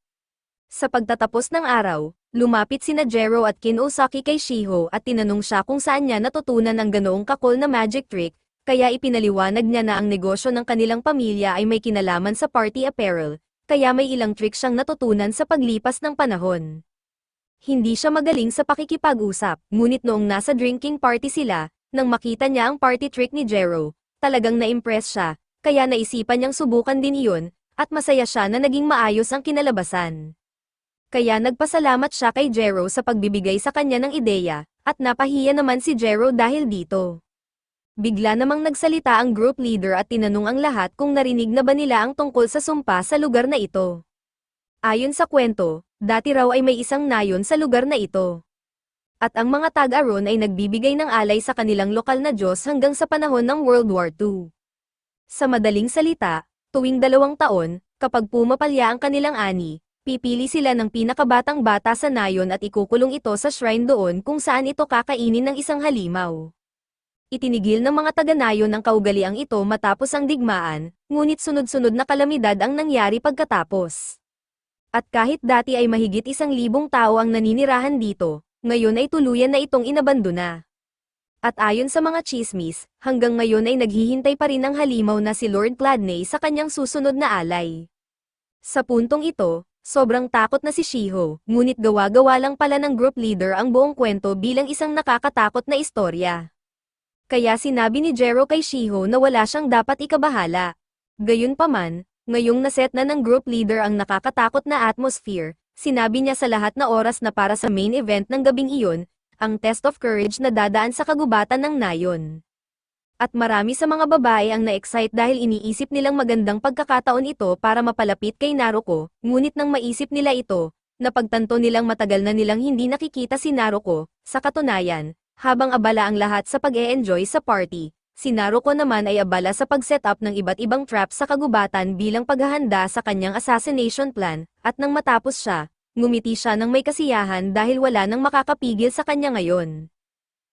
Sa pagtatapos ng araw, lumapit sina Jero at Kin Osaki kay Shiho at tinanong siya kung saan niya natutunan ang ganoong kakol na magic trick, kaya ipinaliwanag niya na ang negosyo ng kanilang pamilya ay may kinalaman sa party apparel, kaya may ilang trick siyang natutunan sa paglipas ng panahon. Hindi siya magaling sa pakikipag-usap, ngunit noong nasa drinking party sila, nang makita niya ang party trick ni Jero, talagang na-impress siya, kaya naisipan niyang subukan din iyon, at masaya siya na naging maayos ang kinalabasan. Kaya nagpasalamat siya kay Jero sa pagbibigay sa kanya ng ideya, at napahiya naman si Jero dahil dito. Bigla namang nagsalita ang group leader at tinanong ang lahat kung narinig na ba nila ang tungkol sa sumpa sa lugar na ito. Ayon sa kwento, dati raw ay may isang nayon sa lugar na ito. At ang mga taga-ron ay nagbibigay ng alay sa kanilang lokal na Diyos hanggang sa panahon ng World War II. Sa madaling salita, tuwing 2 taon, kapag pumapalya ang kanilang ani, pipili sila ng pinakabatang bata sa nayon at ikukulong ito sa shrine doon kung saan ito kakainin ng isang halimaw. Itinigil ng mga taga-nayon ang kaugaliang ito matapos ang digmaan, ngunit sunod-sunod na kalamidad ang nangyari pagkatapos. At kahit dati ay mahigit 1,000 tao ang naninirahan dito, ngayon ay tuluyan na itong inabandona. At ayon sa mga chismis, hanggang ngayon ay naghihintay pa rin ang halimaw na si Lord Gladney sa kanyang susunod na alay. Sa puntong ito, sobrang takot na si Shiho, ngunit gawa-gawa lang pala ng group leader ang buong kwento bilang isang nakakatakot na istorya. Kaya sinabi ni Jero kay Shiho na wala siyang dapat ikabahala. Gayunpaman, ngayong naset na ng group leader ang nakakatakot na atmosphere, sinabi niya sa lahat na oras na para sa main event ng gabing iyon, ang test of courage na dadaan sa kagubatan ng nayon. At marami sa mga babae ang na-excite dahil iniisip nilang magandang pagkakataon ito para mapalapit kay Naruko, ngunit nang maisip nila ito, napagtanto nilang matagal na nilang hindi nakikita si Naruko. Sa katunayan, habang abala ang lahat sa pag-e-enjoy sa party, si Naruko naman ay abala sa pag-set up ng iba't ibang trap sa kagubatan bilang paghahanda sa kanyang assassination plan, at nang matapos siya, ngumiti siya ng may kasiyahan dahil wala nang makakapigil sa kanya ngayon.